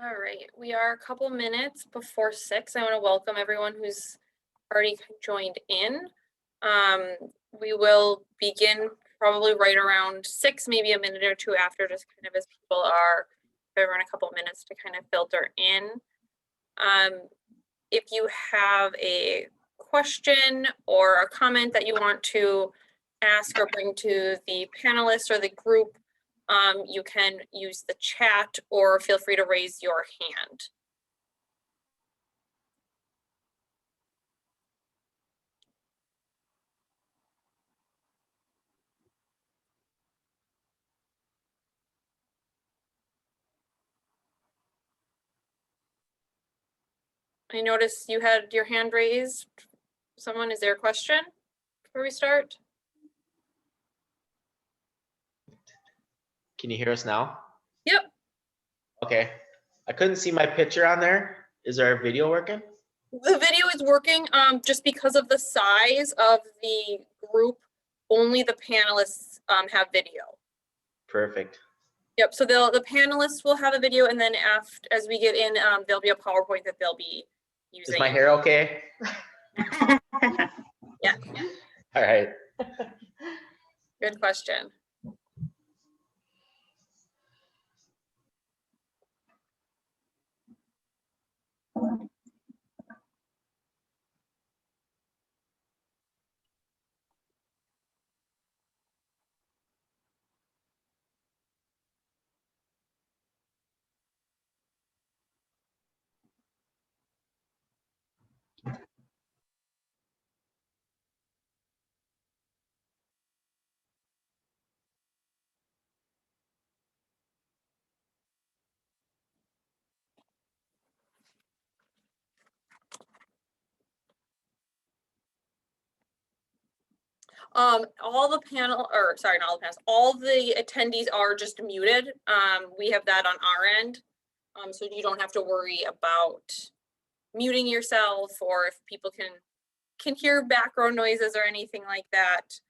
All right, we are a couple minutes before 6. I want to welcome everyone who's already joined in. We will begin probably right around 6, maybe a minute or two after, just kind of as people are, everyone a couple minutes to kind of filter in. If you have a question or a comment that you want to ask or bring to the panelists or the group, you can use the chat or feel free to raise your hand. I noticed you had your hand raised. Someone, is there a question before we start? Can you hear us now? Yep. Okay. I couldn't see my picture on there. Is there a video working? The video is working just because of the size of the group. Only the panelists have video. Perfect. Yep, so the panelists will have a video, and then as we get in, there'll be a PowerPoint that they'll be using. Is my hair okay? Yeah. All right. Good question. All the panel, or sorry, not all the panels, all the attendees are just muted. We have that on our end. So you don't have to worry about muting yourself, or if people can hear background noises or anything like that.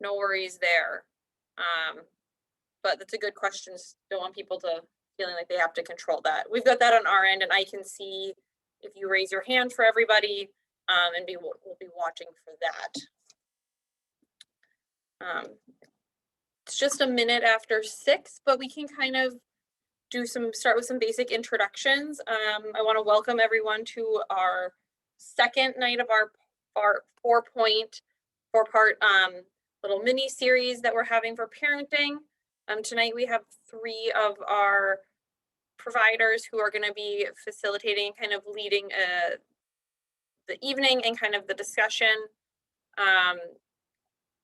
No worries there. But that's a good question. Don't want people to feeling like they have to control that. We've got that on our end, and I can see if you raise your hand for everybody, and we'll be watching for that. It's just a minute after 6, but we can kind of start with some basic introductions. I want to welcome everyone to our second night of our four-part little mini series that we're having for parenting. Tonight we have 3 of our providers who are going to be facilitating, kind of leading the evening and kind of the discussion.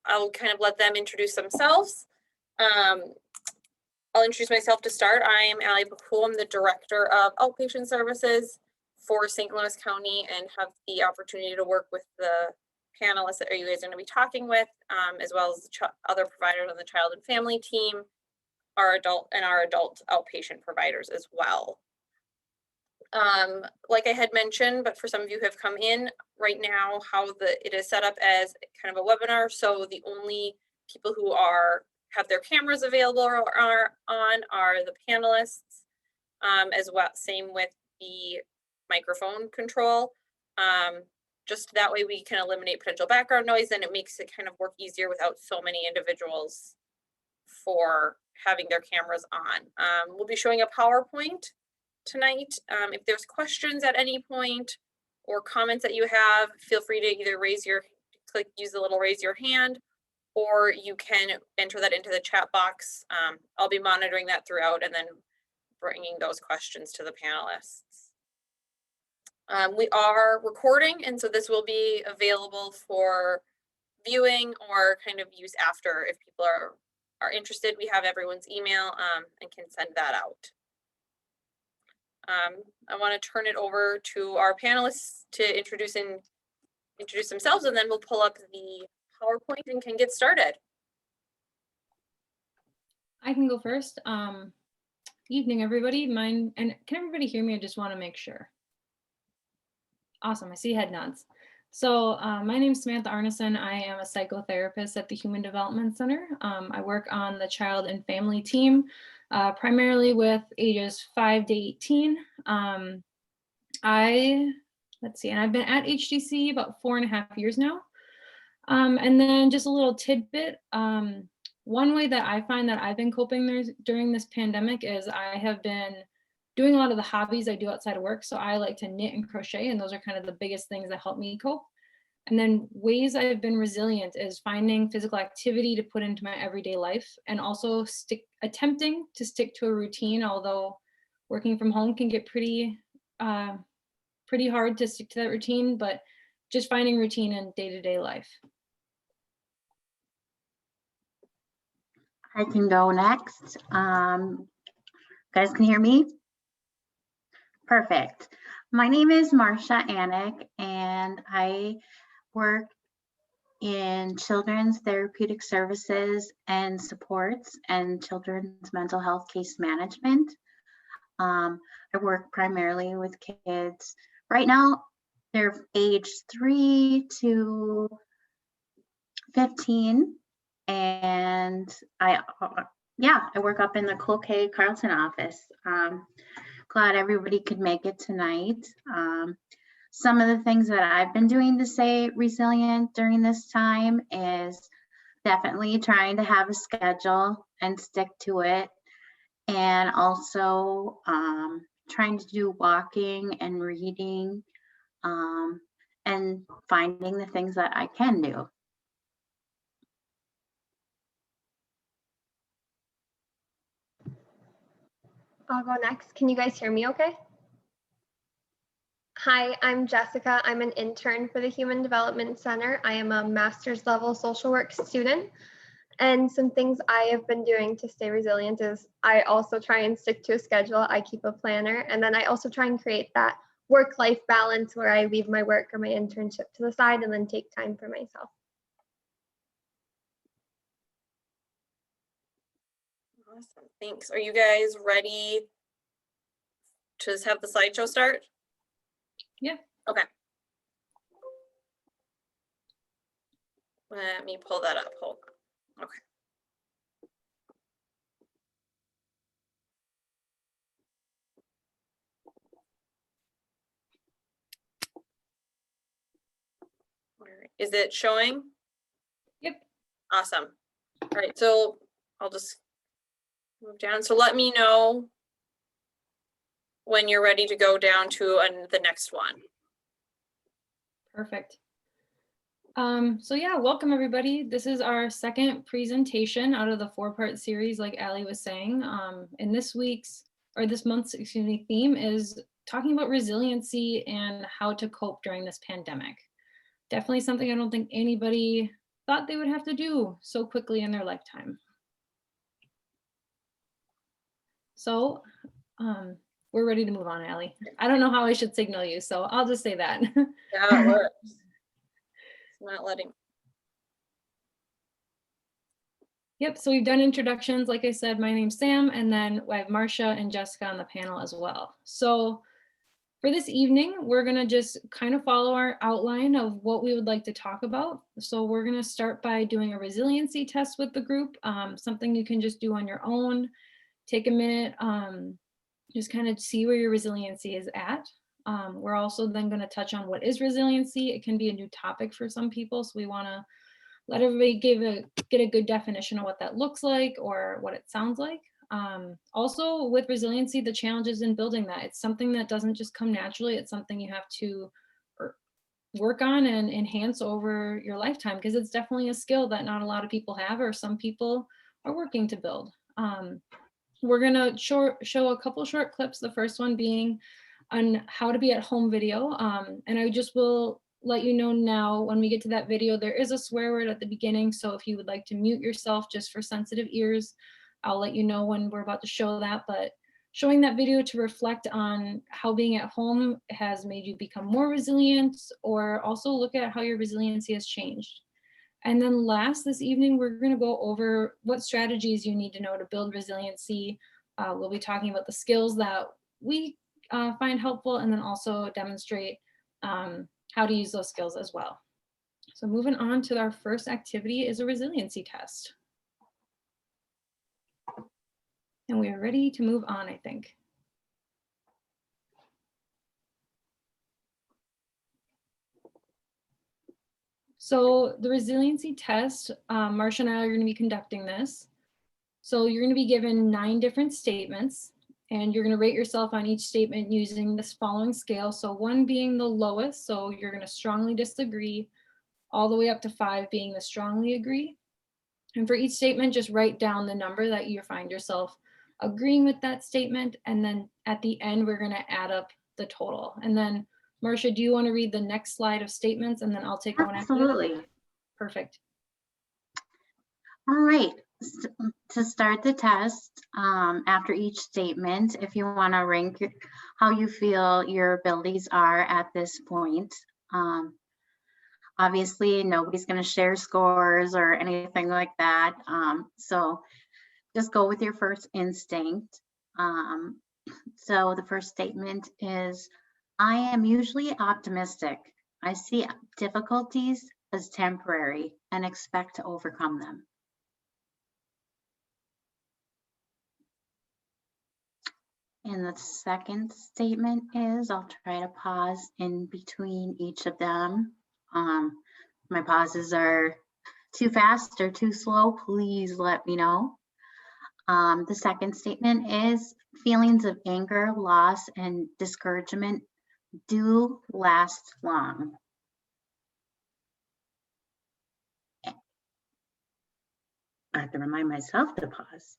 I'll kind of let them introduce themselves. I'll introduce myself to start. I am Allie Bakul. I'm the Director of Outpatient Services for St. Louis County, and have the opportunity to work with the panelists that you guys are going to be talking with, as well as other providers on the child and family team, our adult outpatient providers as well. Like I had mentioned, but for some of you who have come in right now, how it is set up as kind of a webinar. So the only people who have their cameras available are the panelists, as well. Same with the microphone control. Just that way we can eliminate potential background noise, and it makes it kind of work easier without so many individuals for having their cameras on. We'll be showing a PowerPoint tonight. If there's questions at any point or comments that you have, feel free to either use the little raise your hand, or you can enter that into the chat box. I'll be monitoring that throughout and then bringing those questions to the panelists. We are recording, and so this will be available for viewing or kind of use after if people are interested. We have everyone's email and can send that out. I want to turn it over to our panelists to introduce themselves, and then we'll pull up the PowerPoint and can get started. I can go first. Evening, everybody. And can everybody hear me? I just want to make sure. Awesome. I see head nods. So my name is Samantha Arneson. I am a psychotherapist at the Human Development Center. I work on the child and family team. primarily with ages 5 to 18. Let's see, and I've been at HDC about 4.5 years now. And then just a little tidbit. One way that I find that I've been coping during this pandemic is I have been doing a lot of the hobbies I do outside of work. So I like to knit and crochet, and those are kind of the biggest things that help me cope. And then ways I've been resilient is finding physical activity to put into my everyday life, and also attempting to stick to a routine, although working from home can get pretty hard to stick to that routine, but just finding routine in day-to-day life. I can go next. Guys can hear me? Perfect. My name is Marcia Anik, and I work in children's therapeutic services and supports and children's mental health case management. I work primarily with kids. Right now, they're aged 3 to 15. And I work up in the Cloquet Carlton office. Glad everybody could make it tonight. Some of the things that I've been doing to stay resilient during this time is definitely trying to have a schedule and stick to it. And also trying to do walking and reading and finding the things that I can do. I'll go next. Can you guys hear me okay? Hi, I'm Jessica. I'm an intern for the Human Development Center. I am a master's level social work student. And some things I have been doing to stay resilient is I also try and stick to a schedule. I keep a planner, and then I also try and create that work-life balance where I leave my work or my internship to the side and then take time for myself. Awesome, thanks. Are you guys ready to just have the slideshow start? Yeah. Okay. Let me pull that up, hold on. Okay. All right. Is it showing? Yep. Awesome. All right, so I'll just move down. So let me know when you're ready to go down to the next one. Perfect. So yeah, welcome everybody. This is our second presentation out of the 4-part series, like Allie was saying. And this month's, theme is talking about resiliency and how to cope during this pandemic. Definitely something I don't think anybody thought they would have to do so quickly in their lifetime. So we're ready to move on, Allie. I don't know how I should signal you, so I'll just say that. Yeah, it works. It's not letting. Yep, so we've done introductions. Like I said, my name's Sam, and then I have Marcia and Jessica on the panel as well. So for this evening, we're gonna just kind of follow our outline of what we would like to talk about. So we're gonna start by doing a resiliency test with the group, something you can just do on your own. Take a minute, just kind of see where your resiliency is at. We're also then going to touch on what is resiliency. It can be a new topic for some people, so we want to let everybody get a good definition of what that looks like or what it sounds like. Also with resiliency, the challenges in building that. It's something that doesn't just come naturally. It's something you have to work on and enhance over your lifetime, because it's definitely a skill that not a lot of people have, or some people are working to build. We're gonna show a couple short clips, the first one being on how to be at home video. And I just will let you know now, when we get to that video, there is a swear word at the beginning. So if you would like to mute yourself just for sensitive ears, I'll let you know when we're about to show that. But showing that video to reflect on how being at home has made you become more resilient, or also look at how your resiliency has changed. And then last, this evening, we're going to go over what strategies you need to know to build resiliency. We'll be talking about the skills that we find helpful, and then also demonstrate how to use those skills as well. So moving on to our first activity is a resiliency test. And we are ready to move on, I think. So the resiliency test, Marcia and I are going to be conducting this. So you're going to be given 9 different statements, and you're going to rate yourself on each statement using this following scale. So 1 being the lowest, so you're going to strongly disagree, all the way up to 5 being the strongly agree. And for each statement, just write down the number that you find yourself agreeing with that statement. And then at the end, we're going to add up the total. And then Marcia, do you want to read the next slide of statements, and then I'll take one after that? Absolutely. Perfect. All right. To start the test, after each statement, if you want to rank how you feel your abilities are at this point, obviously nobody's going to share scores or anything like that. So just go with your first instinct. So the first statement is, I am usually optimistic. I see difficulties as temporary and expect to overcome them. And the second statement is, I'll try to pause in between each of them. My pauses are too fast or too slow, please let me know. The second statement is, feelings of anger, loss, and discouragement do last long. I have to remind myself to pause.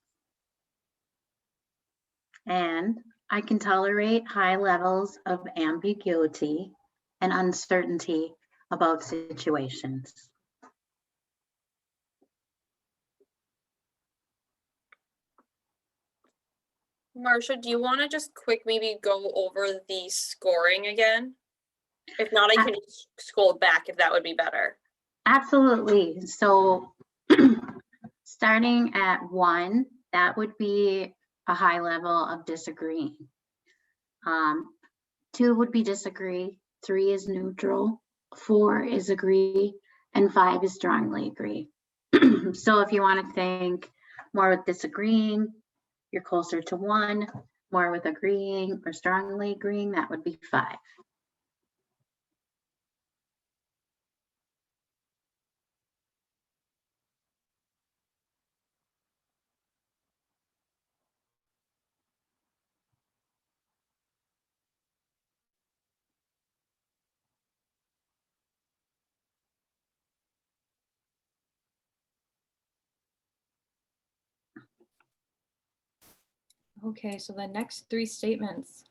And I can tolerate high levels of ambiguity and uncertainty about situations. Marcia, do you want to just maybe go over the scoring again? If not, I can scroll back if that would be better. Absolutely. So starting at 1, that would be a high level of disagreeing. 2 would be disagree, 3 is neutral, 4 is agree, and 5 is strongly agree. So if you want to think more with disagreeing, you're closer to 1, more with agreeing or strongly agreeing, that would be 5. Okay, so the next 3 statements.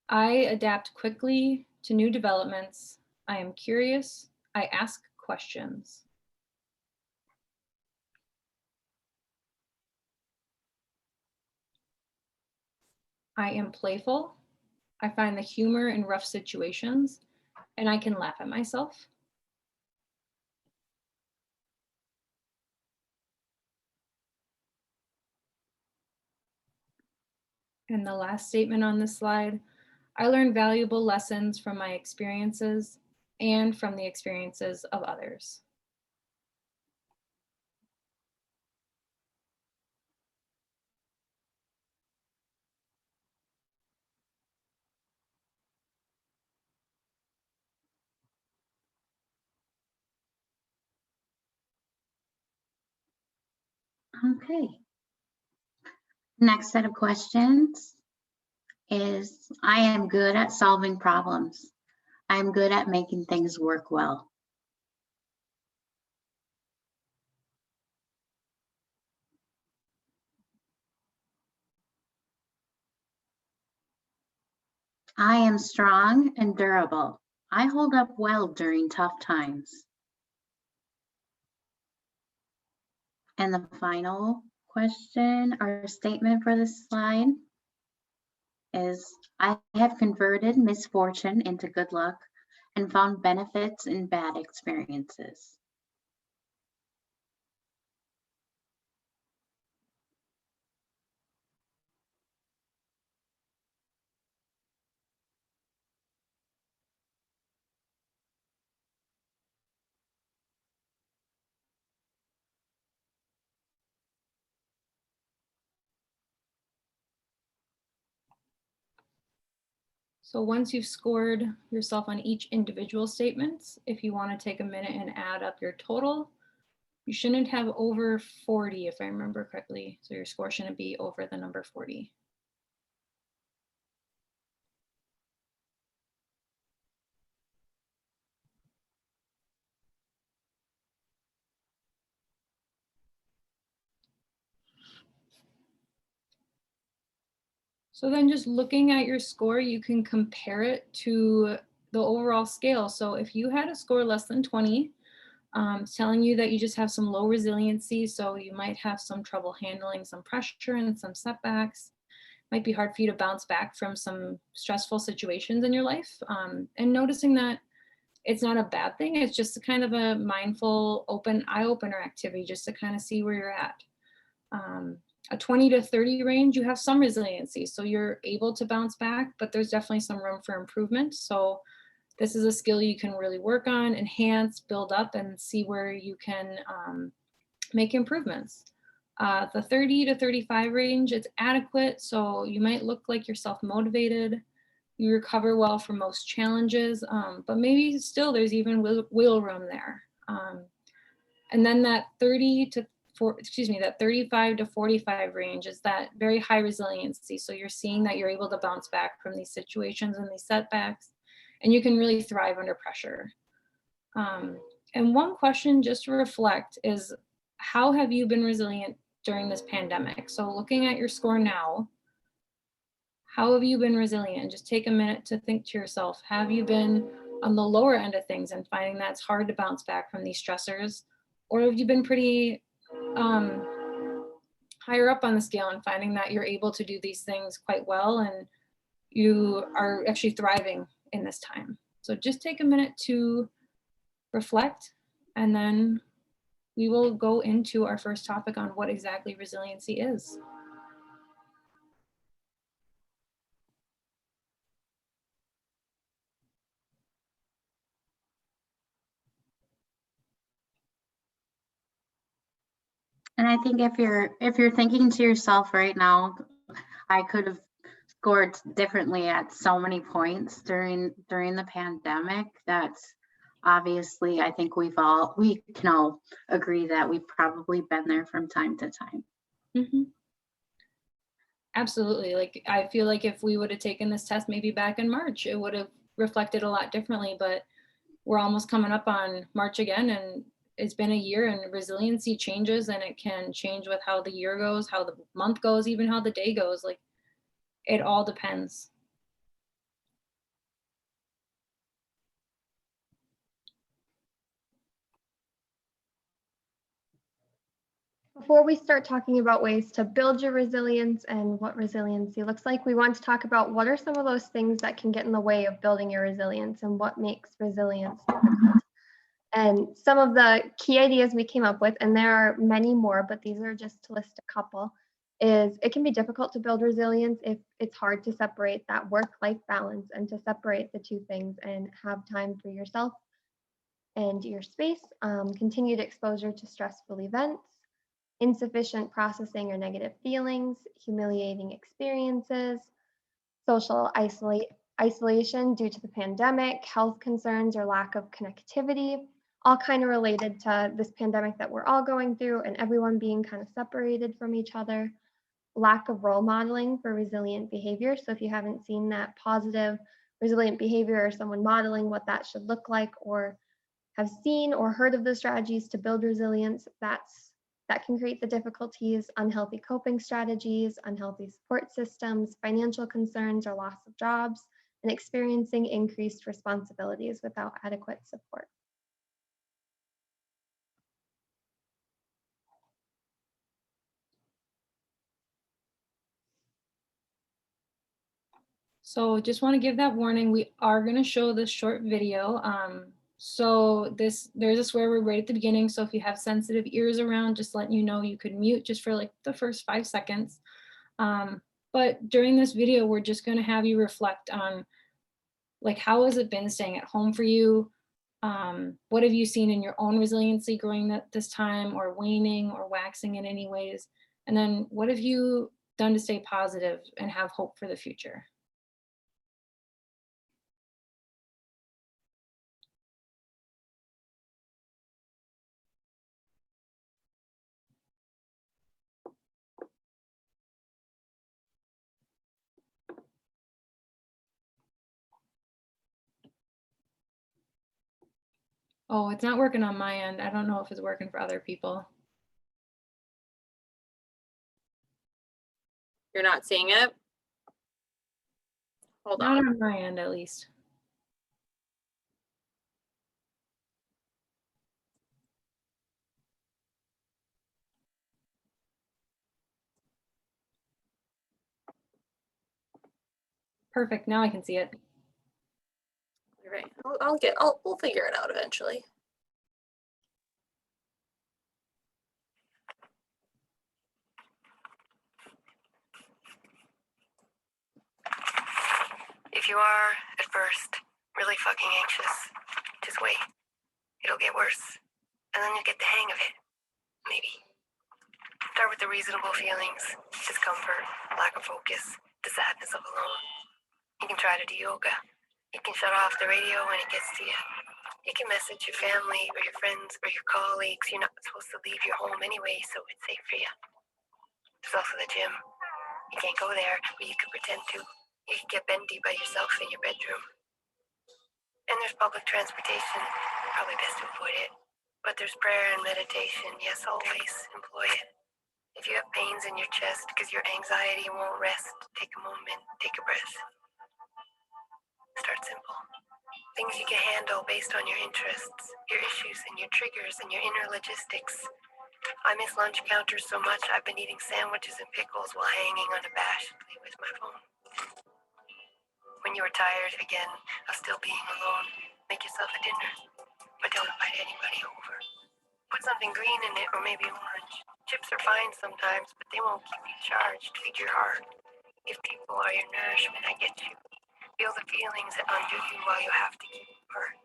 I adapt quickly to new developments. I am curious. I ask questions. I am playful. I find the humor in rough situations, and I can laugh at myself. And the last statement on this slide, I learn valuable lessons from my experiences and from the experiences of others. Okay. Next set of questions is, I am good at solving problems. I'm good at making things work well. I am strong and durable. I hold up well during tough times. And the final question or statement for this slide is, I have converted misfortune into good luck and found benefits in bad experiences. So once you've scored yourself on each individual statements, if you want to take a minute and add up your total, you shouldn't have over 40 if I remember correctly. So your score shouldn't be over the number 40. So then just looking at your score, you can compare it to the overall scale. So if you had a score less than 20, it's telling you that you just have some low resiliency. So you might have some trouble handling some pressure and some setbacks. Might be hard for you to bounce back from some stressful situations in your life. And noticing that it's not a bad thing. It's just kind of a mindful, open, eye-opener activity just to kind of see where you're at. A 20 to 30 range, you have some resiliency. So you're able to bounce back, but there's definitely some room for improvement. So this is a skill you can really work on, enhance, build up, and see where you can make improvements. The 30 to 35 range, it's adequate. So you might look like you're self-motivated. You recover well from most challenges, but maybe still there's even wiggle room there. And then that 35 to 45 range is that very high resiliency. So you're seeing that you're able to bounce back from these situations and these setbacks, and you can really thrive under pressure. And one question just to reflect is, how have you been resilient during this pandemic? So looking at your score now, how have you been resilient? Just take a minute to think to yourself, have you been on the lower end of things and finding that it's hard to bounce back from these stressors? Or have you been pretty higher up on the scale and finding that you're able to do these things quite well and you are actually thriving in this time? So just take a minute to reflect, and then we will go into our first topic on what exactly resiliency is. And I think if you're thinking to yourself right now, I could have scored differently at so many points during the pandemic. That's obviously, I think we can all agree that we've probably been there from time to time. Mm-hmm. Absolutely. Like, I feel like if we would have taken this test maybe back in March, it would have reflected a lot differently, but we're almost coming up on March again, and it's been a year, and resiliency changes, and it can change with how the year goes, how the month goes, even how the day goes. Like, it all depends. Before we start talking about ways to build your resilience and what resiliency looks like, we want to talk about what are some of those things that can get in the way of building your resilience and what makes resilience difficult. And some of the key ideas we came up with, and there are many more, but these are just to list a couple, is it can be difficult to build resilience if it's hard to separate that work-life balance and to separate the two things and have time for yourself and your space, continued exposure to stressful events, insufficient processing or negative feelings, humiliating experiences, social isolation due to the pandemic, health concerns or lack of connectivity, all kind of related to this pandemic that we're all going through and everyone being kind of separated from each other, lack of role modeling for resilient behavior. So if you haven't seen that positive resilient behavior or someone modeling what that should look like, or have seen or heard of the strategies to build resilience, that can create the difficulties, unhealthy coping strategies, unhealthy support systems, financial concerns or loss of jobs, and experiencing increased responsibilities without adequate support. So just want to give that warning. We are going to show this short video. So there's a swear word right at the beginning. So if you have sensitive ears around, just letting you know, you could mute just for like the first 5 seconds. But during this video, we're just going to have you reflect on, like, how has it been staying at home for you? What have you seen in your own resiliency growing this time, or waning or waxing in any ways? And then what have you done to stay positive and have hope for the future? Oh, it's not working on my end. I don't know if it's working for other people. You're not seeing it? Hold Not on. on my end, at least. Perfect. Now I can see it. All right. We'll figure it out eventually. If you are, at first, really fucking anxious, just wait. It'll get worse. And then you'll get the hang of it. Maybe. Start with the reasonable feelings, discomfort, lack of focus, the sadness of alone. You can try to do yoga. You can shut off the radio when it gets to you. You can message your family or your friends or your colleagues. You're not supposed to leave your home anyway, so it's safe for you. There's also the gym. You can't go there, but you could pretend to. You can get bendy by yourself in your bedroom. And there's public transportation. Probably best to avoid it. But there's prayer and meditation. Yes, always employ it. If you have pains in your chest because your anxiety won't rest, take a moment, take a breath. Start simple. Things you can handle based on your interests, your issues, and your triggers, and your inner logistics. I miss lunch counters so much I've been eating sandwiches and pickles while hanging unabashedly with my phone. When you are tired again of still being alone, make yourself a dinner, but don't invite anybody over. Put something green in it or maybe orange. Chips are fine sometimes, but they won't keep you charged. Feed your heart. If people are your nourishment, I get you. Feel the feelings that undo you while you have to keep apart.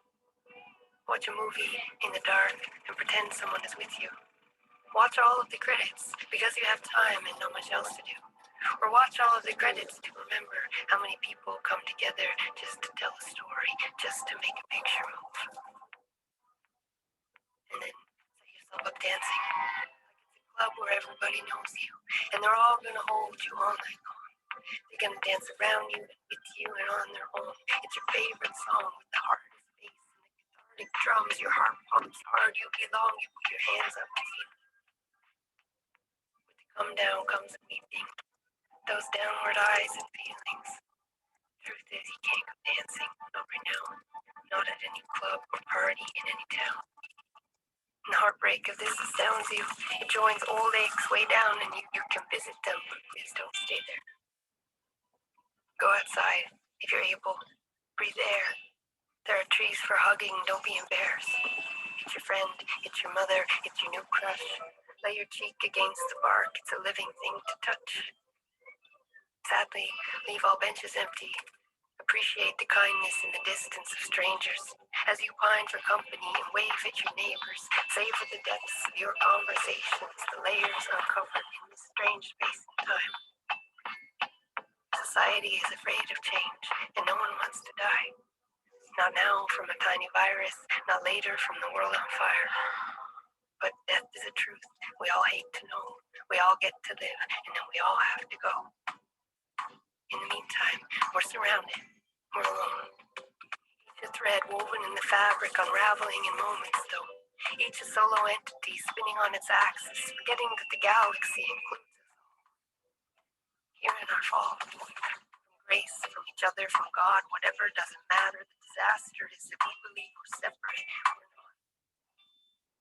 Watch a movie in the dark and pretend someone is with you. Watch all of the credits because you have time and not much else to do. Or watch all of the credits to remember how many people come together just to tell a story, just to make a picture move. And then set yourself up dancing. Like it's a club where everybody knows you, and they're all gonna hold you all night long. They're gonna dance around you and with you and on their own. It's your favorite song with the hardest bass and the cathartic drums. Your heart pumps hard. You belong. You put your hands up to feel. With the come down comes the weeping. Those downward eyes and feelings. Truth is, you can't go dancing. Not right now. Not at any club or party in any town. And the heartbreak of this astounds you. It joins old aches way down, and you can visit them, but please don't stay there. Go outside if you're able. Breathe air. There are trees for hugging. Don't be embarrassed. It's your friend. It's your mother. It's your new crush. Lay your cheek against the bark. It's a living thing to touch. Sadly, leave all benches empty. Appreciate the kindness in the distance of strangers. As you pine for company and wave at your neighbors, savor the depths of your conversations, the layers uncovered in this strange space and time. Society is afraid of change, and no one wants to die. Not now from a tiny virus, not later from the world on fire. But death is a truth we all hate to know. We all get to live, and then we all have to go. In the meantime, we're surrounded. We're alone. Each a thread woven in the fabric, unraveling in moments, though. Each a solo entity spinning on its axis, forgetting that the galaxy includes us all. Here in our fall, from grace, from each other, from God, whatever, doesn't matter. The disaster is that we believe we're separate. We're not.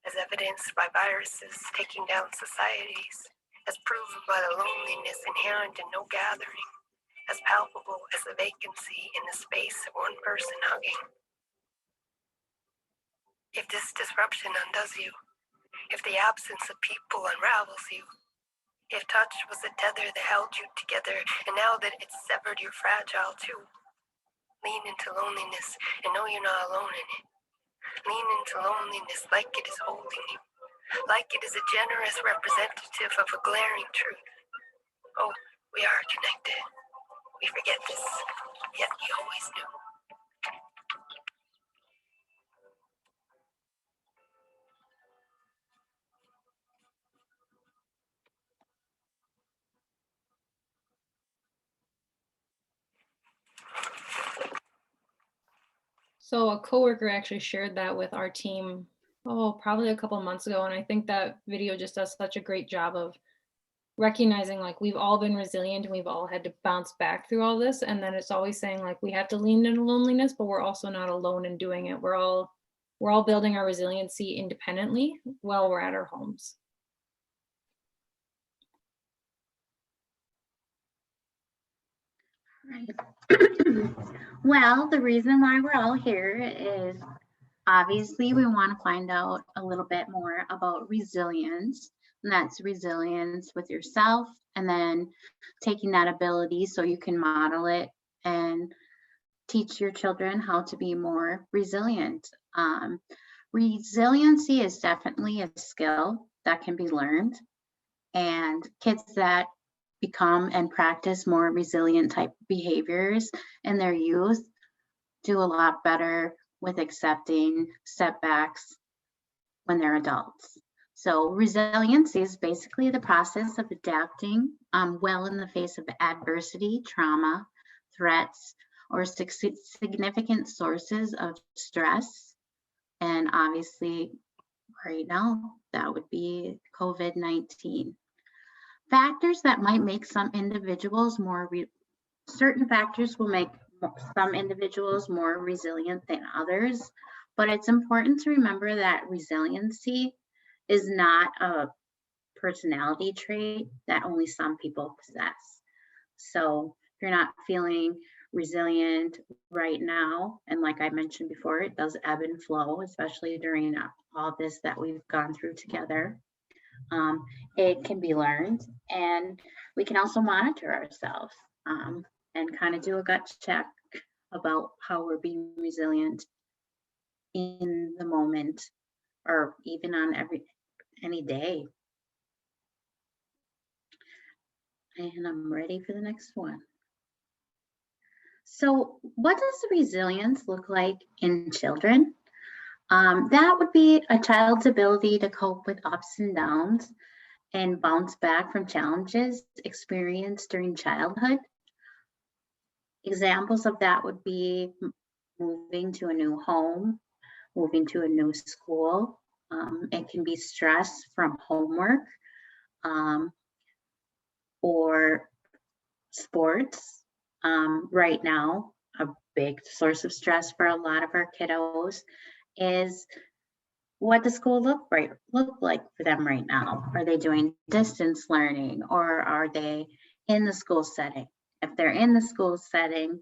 As evidenced by viruses taking down societies, as proven by the loneliness inherent in no gathering, as palpable as the vacancy in the space of one person hugging. If this disruption undoes you, if the absence of people unravels you, if touch was the tether that held you together, and now that it's severed, you're fragile too. Lean into loneliness and know you're not alone in it. Lean into loneliness like it is holding you, like it is a generous representative of a glaring truth. Oh, we are connected. We forget this, yet we always knew. So a coworker actually shared that with our team, oh, probably a couple months ago. And I think that video just does such a great job of recognizing like we've all been resilient and we've all had to bounce back through all this. And then it's always saying like we have to lean into loneliness, but we're also not alone in doing it. We're all building our resiliency independently while we're at our homes. Right. Well, the reason why we're all here is obviously we want to find out a little bit more about resilience, and that's resilience with yourself, and then taking that ability so you can model it and teach your children how to be more resilient. Resiliency is definitely a skill that can be learned, and kids that become and practice more resilient type behaviors in their youth do a lot better with accepting setbacks when they're adults. So resiliency is basically the process of adapting well in the face of adversity, trauma, threats, or significant sources of stress. And obviously, right now, that would be COVID-19. Factors that might make some individuals certain factors will make some individuals more resilient than others, but it's important to remember that resiliency is not a personality trait that only some people possess. So if you're not feeling resilient right now, and like I mentioned before, it does ebb and flow, especially during all this that we've gone through together. It can be learned, and we can also monitor ourselves and kind of do a gut check about how we're being resilient in the moment, or even on any day. And I'm ready for the next one. So what does resilience look like in children? That would be a child's ability to cope with ups and downs and bounce back from challenges experienced during childhood. Examples of that would be moving to a new home, moving to a new school. It can be stress from homework or sports. Right now, a big source of stress for a lot of our kiddos is what does school look like for them right now? Are they doing distance learning, or are they in the school setting? If they're in the school setting,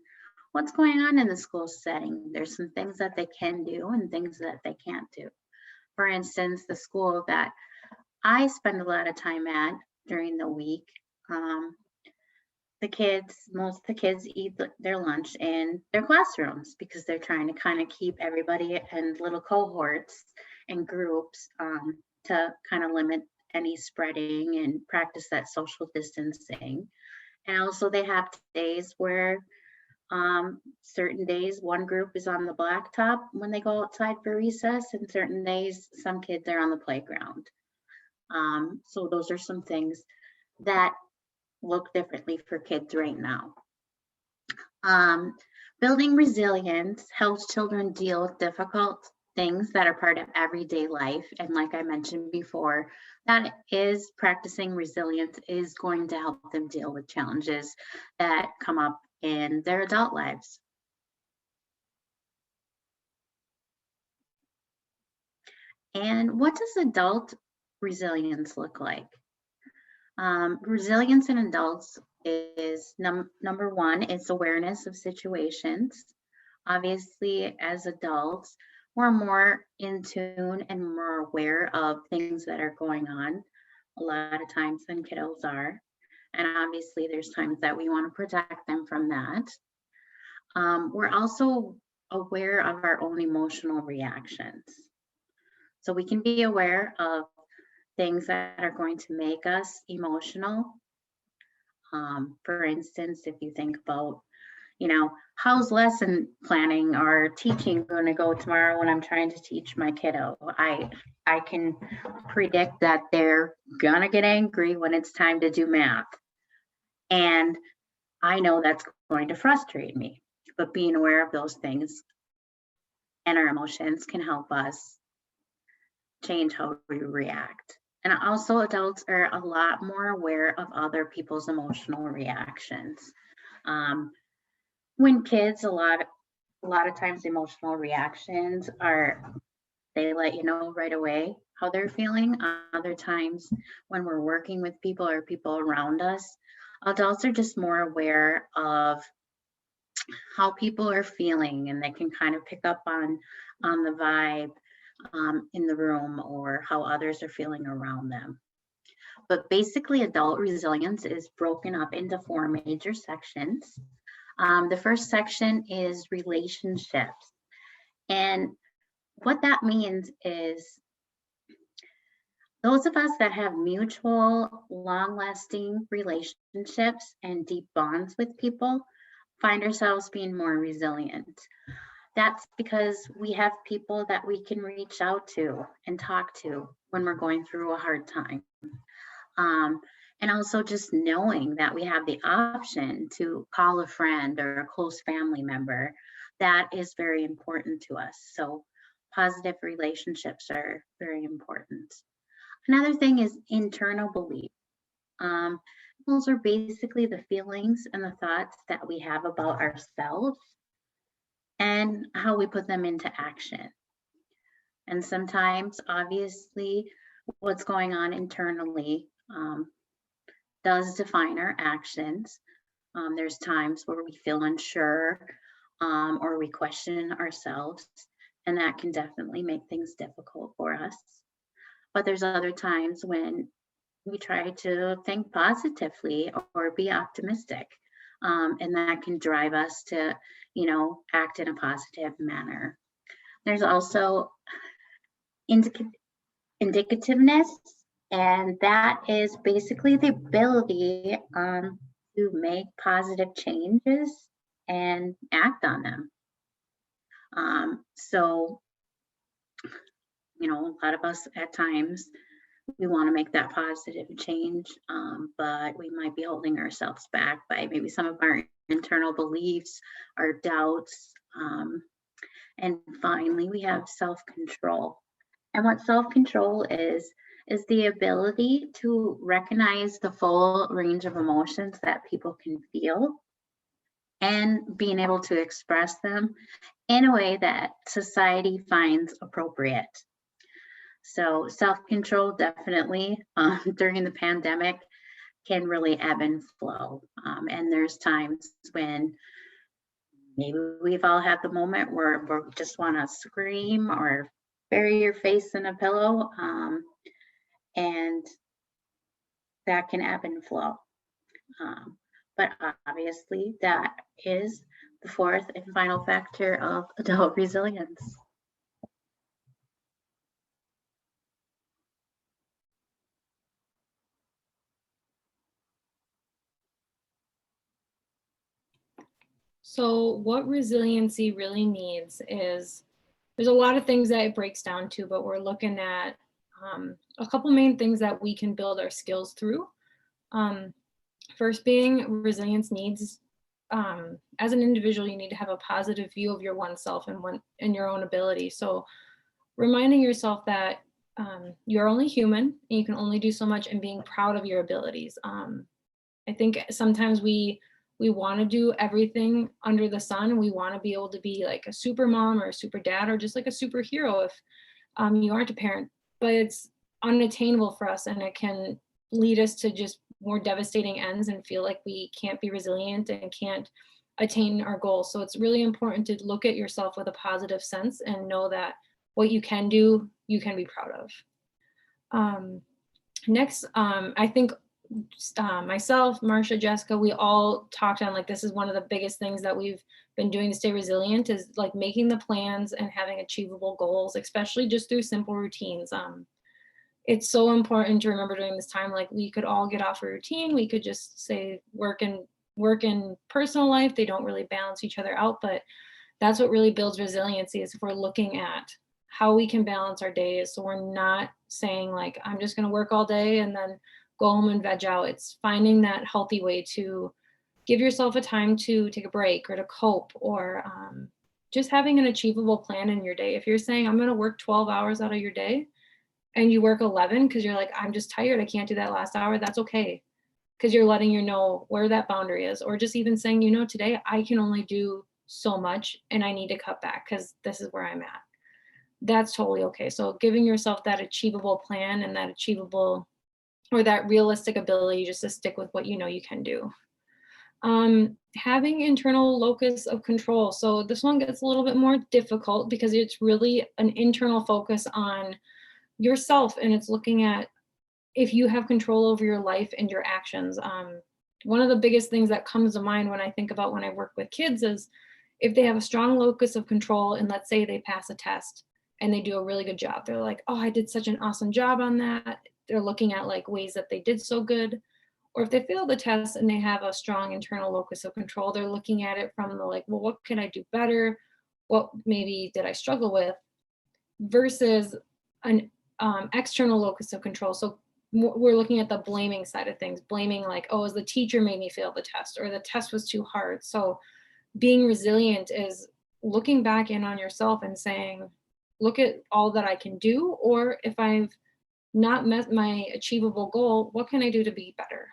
what's going on in the school setting? There's some things that they can do and things that they can't do. For instance, the school that I spend a lot of time at during the week, most of the kids eat their lunch in their classrooms because they're trying to kind of keep everybody in little cohorts and groups to kind of limit any spreading and practice that social distancing. And also they have days where certain days one group is on the blacktop when they go outside for recess, and certain days some kids are on the playground. So those are some things that look differently for kids right now. Building resilience helps children deal with difficult things that are part of everyday life. And like I mentioned before, that is practicing resilience is going to help them deal with challenges that come up in their adult lives. And what does adult resilience look like? Resilience in adults is number one, it's awareness of situations. Obviously, as adults, we're more in tune and more aware of things that are going on a lot of times than kiddos are. And obviously, there's times that we want to protect them from that. We're also aware of our own emotional reactions. So we can be aware of things that are going to make us emotional. For instance, if you think about, how's lesson planning or teaching going to go tomorrow when I'm trying to teach my kiddo? I can predict that they're gonna get angry when it's time to do math. And I know that's going to frustrate me, but being aware of those things and our emotions can help us change how we react. And also adults are a lot more aware of other people's emotional reactions. When kids, a lot of times emotional reactions are, they let you know right away how they're feeling. Other times when we're working with people or people around us, adults are just more aware of how people are feeling, and they can kind of pick up on the vibe in the room or how others are feeling around them. But basically, adult resilience is broken up into 4 major sections. The first section is relationships. And what that means is those of us that have mutual, long-lasting relationships and deep bonds with people find ourselves being more resilient. That's because we have people that we can reach out to and talk to when we're going through a hard time. And also just knowing that we have the option to call a friend or a close family member, that is very important to us. So positive relationships are very important. Another thing is internal belief. Those are basically the feelings and the thoughts that we have about ourselves and how we put them into action. And sometimes, obviously, what's going on internally does define our actions. There's times where we feel unsure or we question ourselves, and that can definitely make things difficult for us. But there's other times when we try to think positively or be optimistic, and that can drive us to, act in a positive manner. There's also indicativeness, and that is basically the ability to make positive changes and act on them. So, a lot of us at times, we want to make that positive change, but we might be holding ourselves back by maybe some of our internal beliefs, our doubts. And finally, we have self-control. And what self-control is the ability to recognize the full range of emotions that people can feel and being able to express them in a way that society finds appropriate. So self-control definitely during the pandemic can really ebb and flow. And there's times when maybe we've all had the moment where we just want to scream or bury your face in a pillow, and that can ebb and flow. But obviously that is the 4th and final factor of adult resilience. So what resiliency really needs is, there's a lot of things that it breaks down to, but we're looking at a couple main things that we can build our skills through. First being, resilience needs, as an individual, you need to have a positive view of your oneself and your own ability. So reminding yourself that you're only human and you can only do so much, and being proud of your abilities. I think sometimes we want to do everything under the sun. We want to be able to be like a super mom or a super dad, or just like a superhero if you aren't a parent, but it's unattainable for us, and it can lead us to just more devastating ends and feel like we can't be resilient and can't attain our goals. So it's really important to look at yourself with a positive sense and know that what you can do, you can be proud of. Next, I think myself, Marcia, Jessica, we all talked on, like, this is one of the biggest things that we've been doing to stay resilient, is like making the plans and having achievable goals, especially just through simple routines. It's so important to remember during this time, like, we could all get off a routine. We could just say work and personal life, they don't really balance each other out, but that's what really builds resiliency, is if we're looking at how we can balance our days. So we're not saying like, I'm just going to work all day and then go home and veg out. It's finding that healthy way to give yourself a time to take a break or to cope, or just having an achievable plan in your day. If you're saying, I'm going to work 12 hours out of your day and you work 11 because you're like, I'm just tired, I can't do that last hour, that's okay. Because you're letting you know where that boundary is. Or just even saying, you know, today I can only do so much and I need to cut back because this is where I'm at. That's totally okay. So giving yourself that achievable plan and that achievable or that realistic ability just to stick with what you know you can do. Having internal locus of control. So this one gets a little bit more difficult because it's really an internal focus on yourself, and it's looking at if you have control over your life and your actions. One of the biggest things that comes to mind when I think about when I work with kids is if they have a strong locus of control and let's say they pass a test and they do a really good job. They're like, oh, I did such an awesome job on that. They're looking at like ways that they did so good. Or if they fail the test and they have a strong internal locus of control, they're looking at it from the like, well, what can I do better? What maybe did I struggle with? Versus an external locus of control. So we're looking at the blaming side of things, blaming like, oh, the teacher made me fail the test or the test was too hard. So being resilient is looking back in on yourself and saying, look at all that I can do, or if I've not met my achievable goal, what can I do to be better?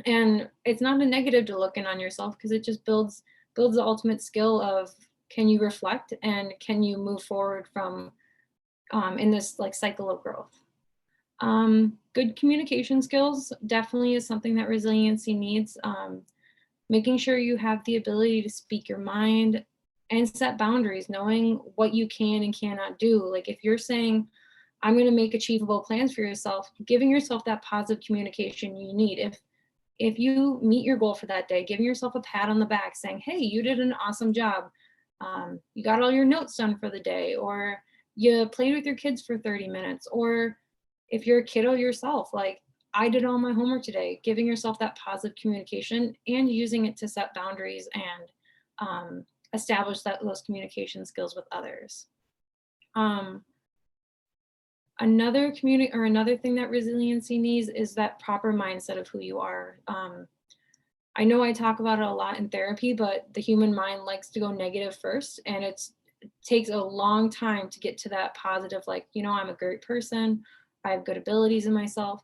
And it's not a negative to look in on yourself because it just builds the ultimate skill of can you reflect and can you move forward from in this like cycle of growth. Good communication skills definitely is something that resiliency needs. Making sure you have the ability to speak your mind and set boundaries, knowing what you can and cannot do. Like if you're saying, I'm going to make achievable plans for yourself, giving yourself that positive communication you need. If you meet your goal for that day, giving yourself a pat on the back saying, hey, you did an awesome job. You got all your notes done for the day, or you played with your kids for 30 minutes. Or if you're a kiddo yourself, like I did all my homework today, giving yourself that positive communication and using it to set boundaries and establish those communication skills with others. Another thing that resiliency needs is that proper mindset of who you are. I know I talk about it a lot in therapy, but the human mind likes to go negative first, and it takes a long time to get to that positive, like, you know, I'm a great person, I have good abilities in myself.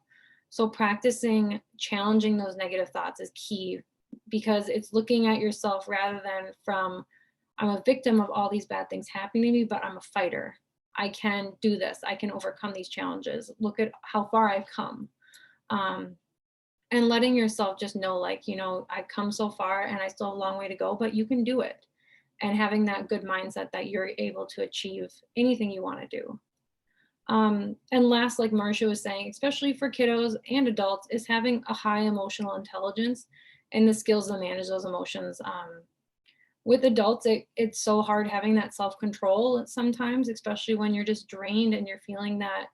So practicing challenging those negative thoughts is key, because it's looking at yourself rather than from, I'm a victim of all these bad things happening to me, but I'm a fighter. I can do this. I can overcome these challenges. Look at how far I've come. And letting yourself just know, like, you know, I've come so far and I still have a long way to go, but you can do it. And having that good mindset that you're able to achieve anything you want to do. And last, like Marcia was saying, especially for kiddos and adults, is having a high emotional intelligence and the skills to manage those emotions. With adults, it's so hard having that self-control sometimes, especially when you're just drained and you're feeling that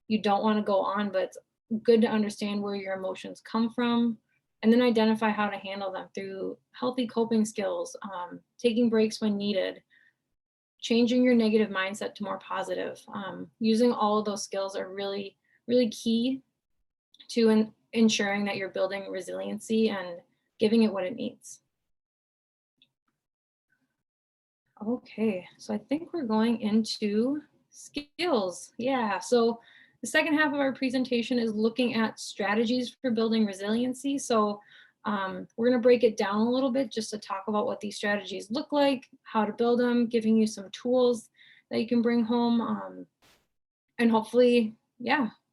you don't want to go on, but it's good to understand where your emotions come from and then identify how to handle them through healthy coping skills, taking breaks when needed, changing your negative mindset to more positive. Using all of those skills are really, really key to ensuring that you're building resiliency and giving it what it needs. Okay, so I think we're going into skills. Yeah, so the second half of our presentation is looking at strategies for building resiliency. So we're going to break it down a little bit just to talk about what these strategies look like, how to build them, giving you some tools that you can bring home, and hopefully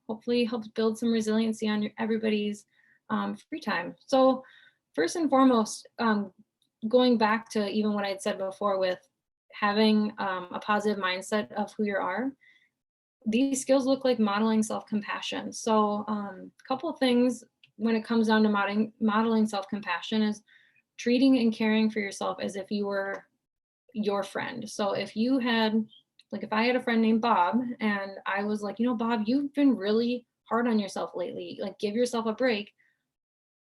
helps build some resiliency on everybody's free time. So first and foremost, going back to even what I'd said before with having a positive mindset of who you are, these skills look like modeling self-compassion. So a couple of things when it comes down to modeling self-compassion is treating and caring for yourself as if you were your friend. So if you had, like if I had a friend named Bob and I was like, you know, Bob, you've been really hard on yourself lately, like give yourself a break,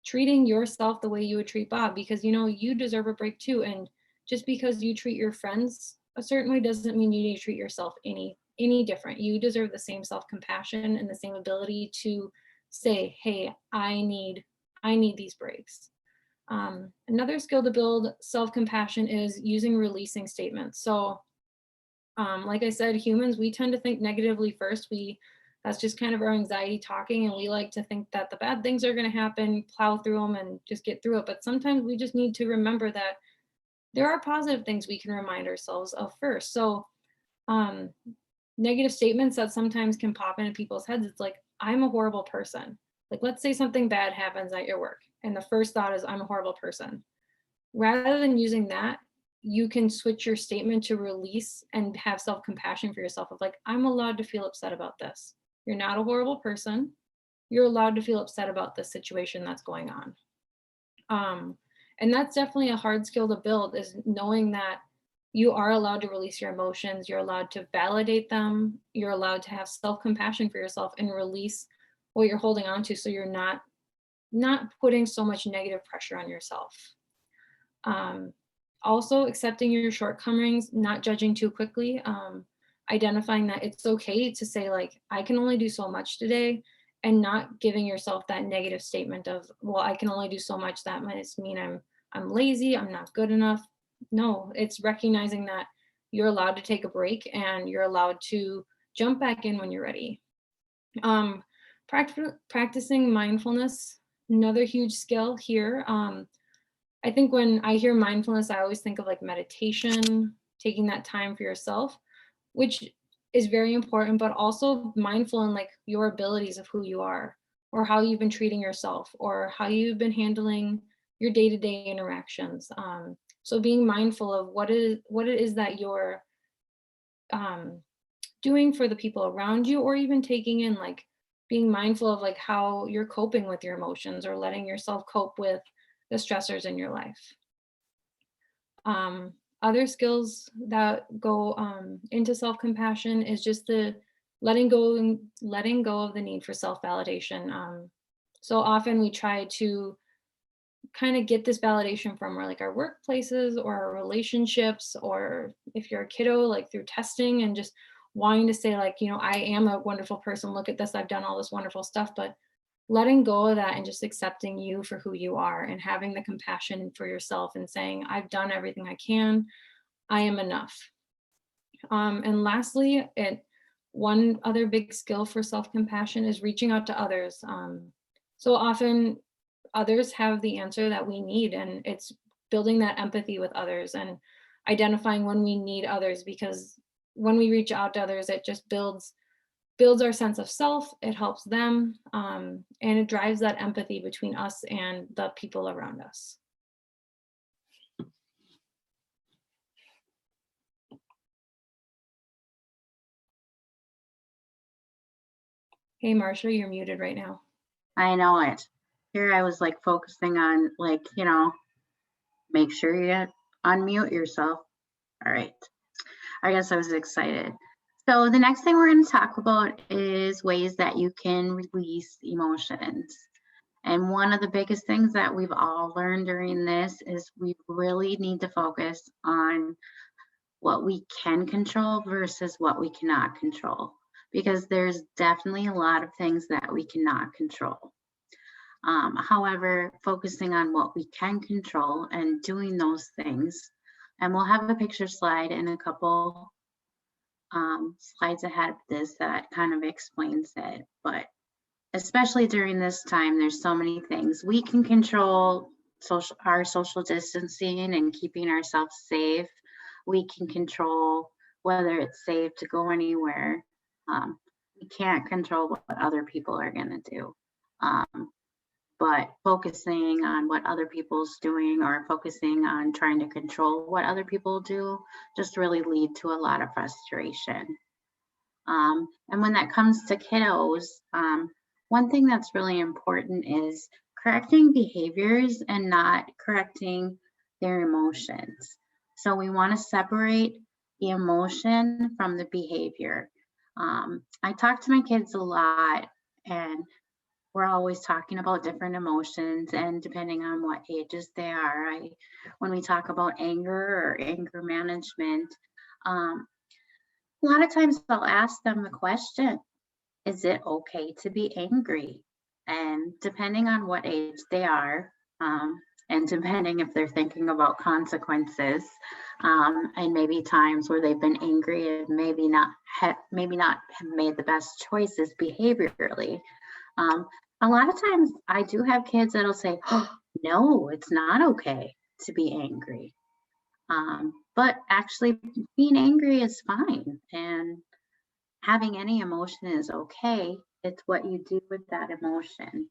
treating yourself the way you would treat Bob, because, you know, you deserve a break too. And just because you treat your friends a certain way doesn't mean you need to treat yourself any different. You deserve the same self-compassion and the same ability to say, hey, I need these breaks. Another skill to build self-compassion is using releasing statements. So like I said, humans, we tend to think negatively first. That's just kind of our anxiety talking, and we like to think that the bad things are going to happen, plow through them and just get through it. But sometimes we just need to remember that there are positive things we can remind ourselves of first. So negative statements that sometimes can pop into people's heads, it's like, I'm a horrible person. Like, let's say something bad happens at your work, and the first thought is, I'm a horrible person. Rather than using that, you can switch your statement to release and have self-compassion for yourself of like, I'm allowed to feel upset about this. You're not a horrible person. You're allowed to feel upset about the situation that's going on. And that's definitely a hard skill to build, is knowing that you are allowed to release your emotions. You're allowed to validate them. You're allowed to have self-compassion for yourself and release what you're holding on to, so you're not putting so much negative pressure on yourself. Also accepting your shortcomings, not judging too quickly, identifying that it's okay to say like, I can only do so much today, and not giving yourself that negative statement of, well, I can only do so much, that must mean I'm lazy, I'm not good enough. No, it's recognizing that you're allowed to take a break and you're allowed to jump back in when you're ready. Practicing mindfulness, another huge skill here. I think when I hear mindfulness, I always think of like meditation, taking that time for yourself, which is very important, but also mindful in like your abilities of who you are, or how you've been treating yourself, or how you've been handling your day-to-day interactions. So being mindful of what it is that you're doing for the people around you, or even taking in, like, being mindful of like how you're coping with your emotions, or letting yourself cope with the stressors in your life. Other skills that go into self-compassion is just the letting go of the need for self-validation. So often we try to kind of get this validation from our workplaces or our relationships, or if you're a kiddo, like through testing and just wanting to say like, I am a wonderful person, look at this, I've done all this wonderful stuff. But letting go of that and just accepting you for who you are, and having the compassion for yourself and saying, I've done everything I can, I am enough. And lastly, one other big skill for self-compassion is reaching out to others. So often others have the answer that we need, and it's building that empathy with others and identifying when we need others, because when we reach out to others, it just builds our sense of self, it helps them, and it drives that empathy between us and the people around us. Hey, Marcia, you're muted right now. I know it. Here I was like focusing on like, make sure you unmute yourself. All right. I guess I was excited. So the next thing we're going to talk about is ways that you can release emotions. And one of the biggest things that we've all learned during this is we really need to focus on what we can control versus what we cannot control, because there's definitely a lot of things that we cannot control. However, focusing on what we can control and doing those things, and we'll have a picture slide in a couple slides ahead of this that kind of explains it. But especially during this time, there's so many things we can control. Our social distancing and keeping ourselves safe. We can control whether it's safe to go anywhere. We can't control what other people are going to do. But focusing on what other people's doing, or focusing on trying to control what other people do, just really lead to a lot of frustration. And when that comes to kiddos, one thing that's really important is correcting behaviors and not correcting their emotions. So we want to separate the emotion from the behavior. I talk to my kids a lot, and we're always talking about different emotions, and depending on what ages they are, when we talk about anger or anger management, a lot of times I'll ask them the question, is it okay to be angry? And depending on what age they are, And depending if they're thinking about consequences, and maybe times where they've been angry and maybe not have made the best choices behaviorally. A lot of times I do have kids that'll say, oh, no, it's not okay to be angry. But actually being angry is fine, and having any emotion is okay. It's what you do with that emotion.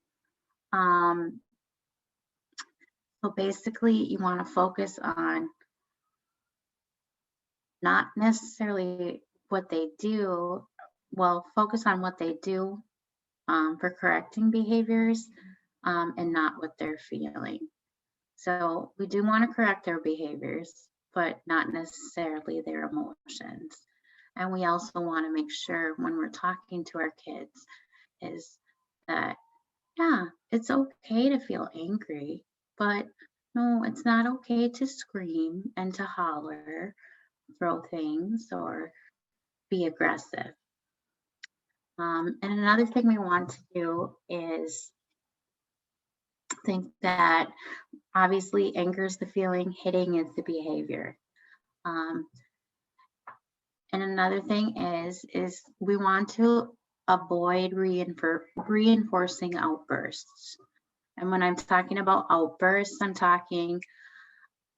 So basically you want to focus on not necessarily what they do, well, focus on what they do for correcting behaviors, and not what they're feeling. So we do want to correct their behaviors, but not necessarily their emotions. And we also want to make sure when we're talking to our kids is that, yeah, it's okay to feel angry, but no, it's not okay to scream and to holler, throw things, or be aggressive. And another thing we want to do is think that obviously anger is the feeling, hitting is the behavior. And another thing is we want to avoid reinforcing outbursts. And when I'm talking about outbursts, I'm talking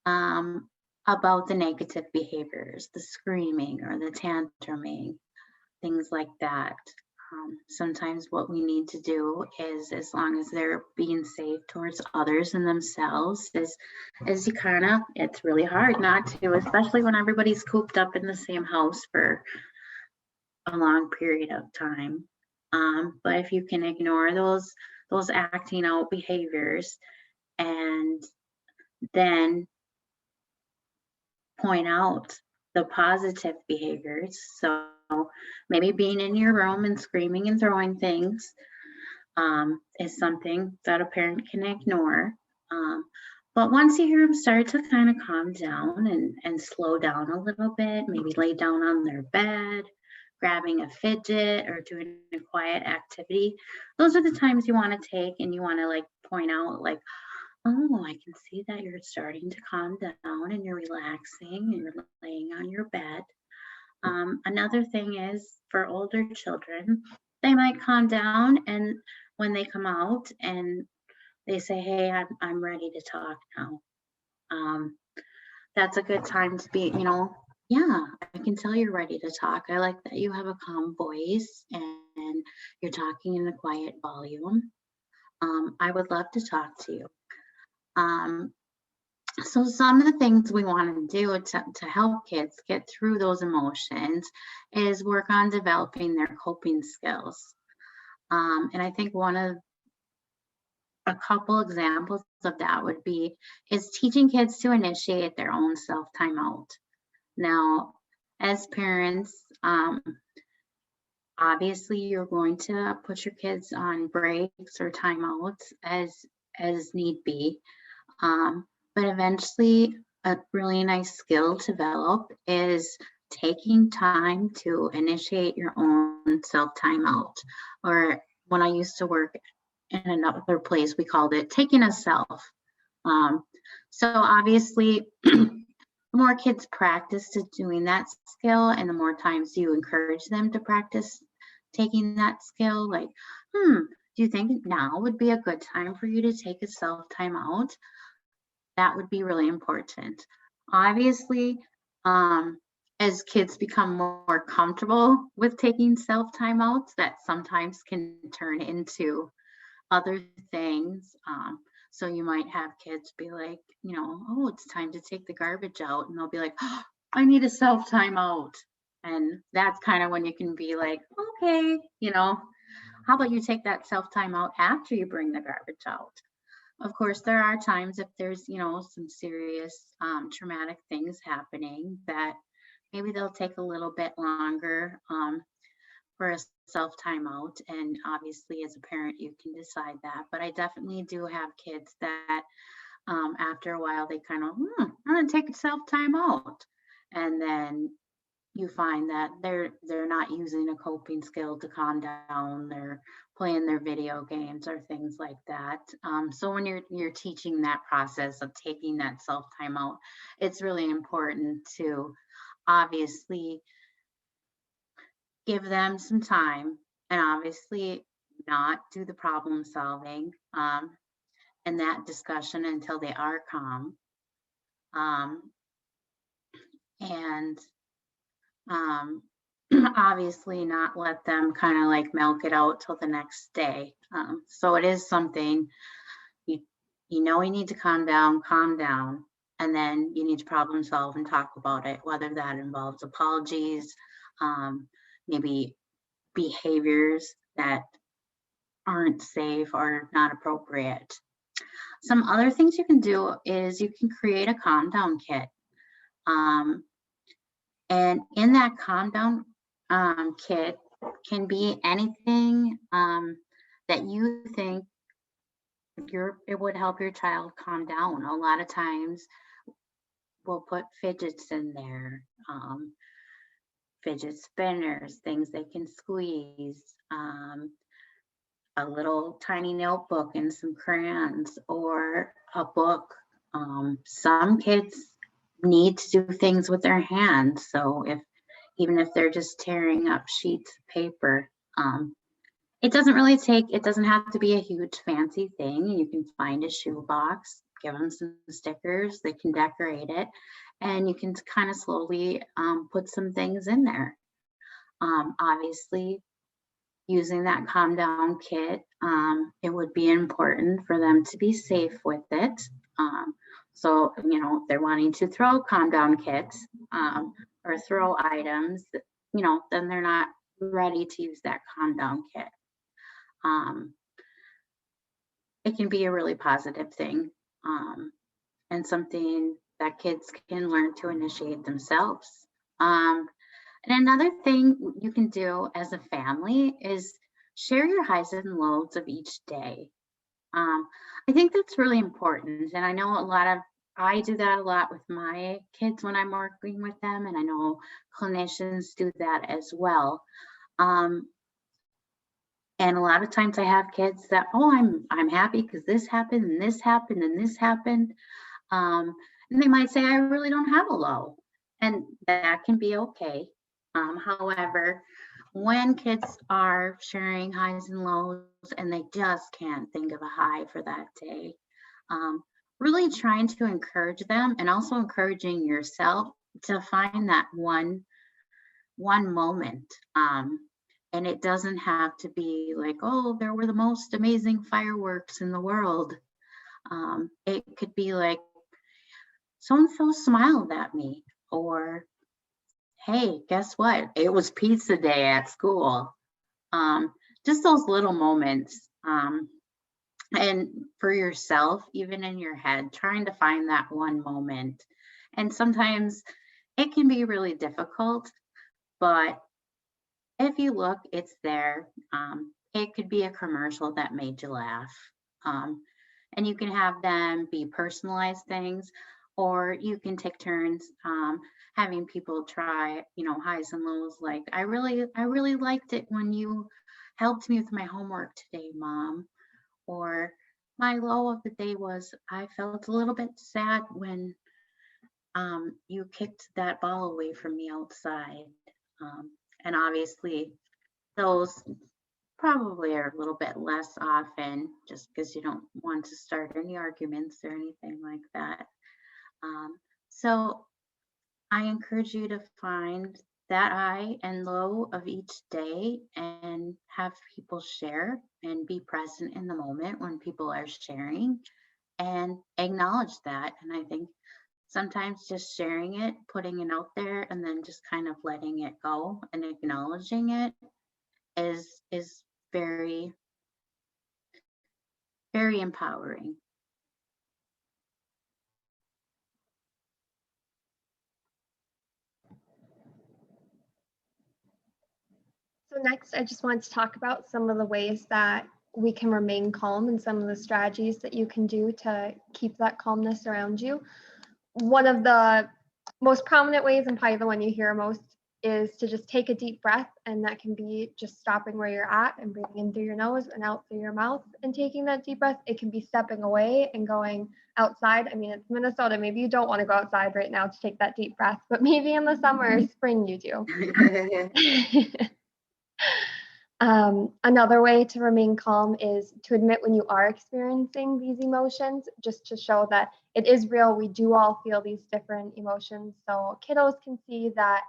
about the negative behaviors, the screaming or the tantruming, things like that. Sometimes what we need to do is, as long as they're being safe towards others and themselves, is you kind of, it's really hard not to, especially when everybody's cooped up in the same house for a long period of time. But if you can ignore those acting out behaviors and then point out the positive behaviors. So maybe being in your room and screaming and throwing things is something that a parent can ignore. But once you hear them start to kind of calm down and slow down a little bit, maybe lay down on their bed, grabbing a fidget or doing a quiet activity, those are the times you want to take and you want to like point out like, oh, I can see that you're starting to calm down and you're relaxing and you're laying on your bed. Another thing is for older children, they might calm down, and when they come out and they say, hey, I'm ready to talk now. That's a good time to be, yeah, I can tell you're ready to talk. I like that you have a calm voice and you're talking in a quiet volume. I would love to talk to you. So some of the things we want to do to help kids get through those emotions is work on developing their coping skills. And I think a couple examples of that would be is teaching kids to initiate their own self timeout. Now, as parents, obviously you're going to put your kids on breaks or timeouts as need be. But eventually a really nice skill to develop is taking time to initiate your own self timeout. Or when I used to work in another place, we called it taking a self. So obviously the more kids practice to doing that skill and the more times you encourage them to practice taking that skill, like, do you think now would be a good time for you to take a self timeout? That would be really important. Obviously, as kids become more comfortable with taking self timeouts, that sometimes can turn into other things. So you might have kids be like, oh, it's time to take the garbage out. And they'll be like, oh, I need a self timeout. And that's kind of when you can be like, okay, how about you take that self timeout after you bring the garbage out? Of course, there are times if there's, some serious traumatic things happening that maybe they'll take a little bit longer for a self timeout. And obviously, as a parent, you can decide that. But I definitely do have kids that after a while, they kind of, I'm going to take a self timeout. And then you find that they're not using a coping skill to calm down. They're playing their video games or things like that. So when you're teaching that process of taking that self time out, it's really important to obviously give them some time and obviously not do the problem solving and that discussion until they are calm. And obviously not let them kind of like milk it out till the next day. So it is something you know you need to calm down, and then you need to problem solve and talk about it, whether that involves apologies, maybe behaviors that aren't safe or not appropriate. Some other things you can do is you can create a calm down kit. And in that calm down kit can be anything that you think it would help your child calm down. A lot of times we'll put fidgets in there, fidget spinners, things they can squeeze, a little tiny notebook and some crayons or a book. Some kids need to do things with their hands. So even if they're just tearing up sheets of paper, it doesn't have to be a huge fancy thing. You can find a shoebox, give them some stickers, they can decorate it, and you can kind of slowly put some things in there. Obviously, using that calm down kit, it would be important for them to be safe with it. So, if they're wanting to throw calm down kits or throw items, then they're not ready to use that calm down kit. It can be a really positive thing and something that kids can learn to initiate themselves. And another thing you can do as a family is share your highs and lows of each day. I think that's really important. And I know I do that a lot with my kids when I'm working with them, and I know clinicians do that as well. And a lot of times I have kids that, I'm happy because this happened and this happened and this happened. And they might say, I really don't have a low. And that can be okay. However, when kids are sharing highs and lows and they just can't think of a high for that day, really trying to encourage them and also encouraging yourself to find that one moment. And it doesn't have to be like, there were the most amazing fireworks in the world. It could be like, so-and-so smiled at me, or, hey, guess what? It was pizza day at school. Just those little moments. And for yourself, even in your head, trying to find that one moment. And sometimes it can be really difficult, but if you look, it's there. It could be a commercial that made you laugh. And you can have them be personalized things, or you can take turns having people try, highs and lows. Like, I really liked it when you helped me with my homework today, Mom. Or my low of the day was, I felt a little bit sad when you kicked that ball away from me outside. And obviously those probably are a little bit less often, just because you don't want to start any arguments or anything like that. So I encourage you to find that high and low of each day and have people share and be present in the moment when people are sharing and acknowledge that. And I think sometimes just sharing it, putting it out there, and then just kind of letting it go and acknowledging it is very, very empowering. So next, I just wanted to talk about some of the ways that we can remain calm and some of the strategies that you can do to keep that calmness around you. One of the most prominent ways, and probably the one you hear most is to just take a deep breath, and that can be just stopping where you're at and breathing in through your nose and out through your mouth and taking that deep breath. It can be stepping away and going outside. I mean, it's Minnesota. Maybe you don't want to go outside right now to take that deep breath, but maybe in the summer or spring you do. Another way to remain calm is to admit when you are experiencing these emotions, just to show that it is real. We do all feel these different emotions. So kiddos can see that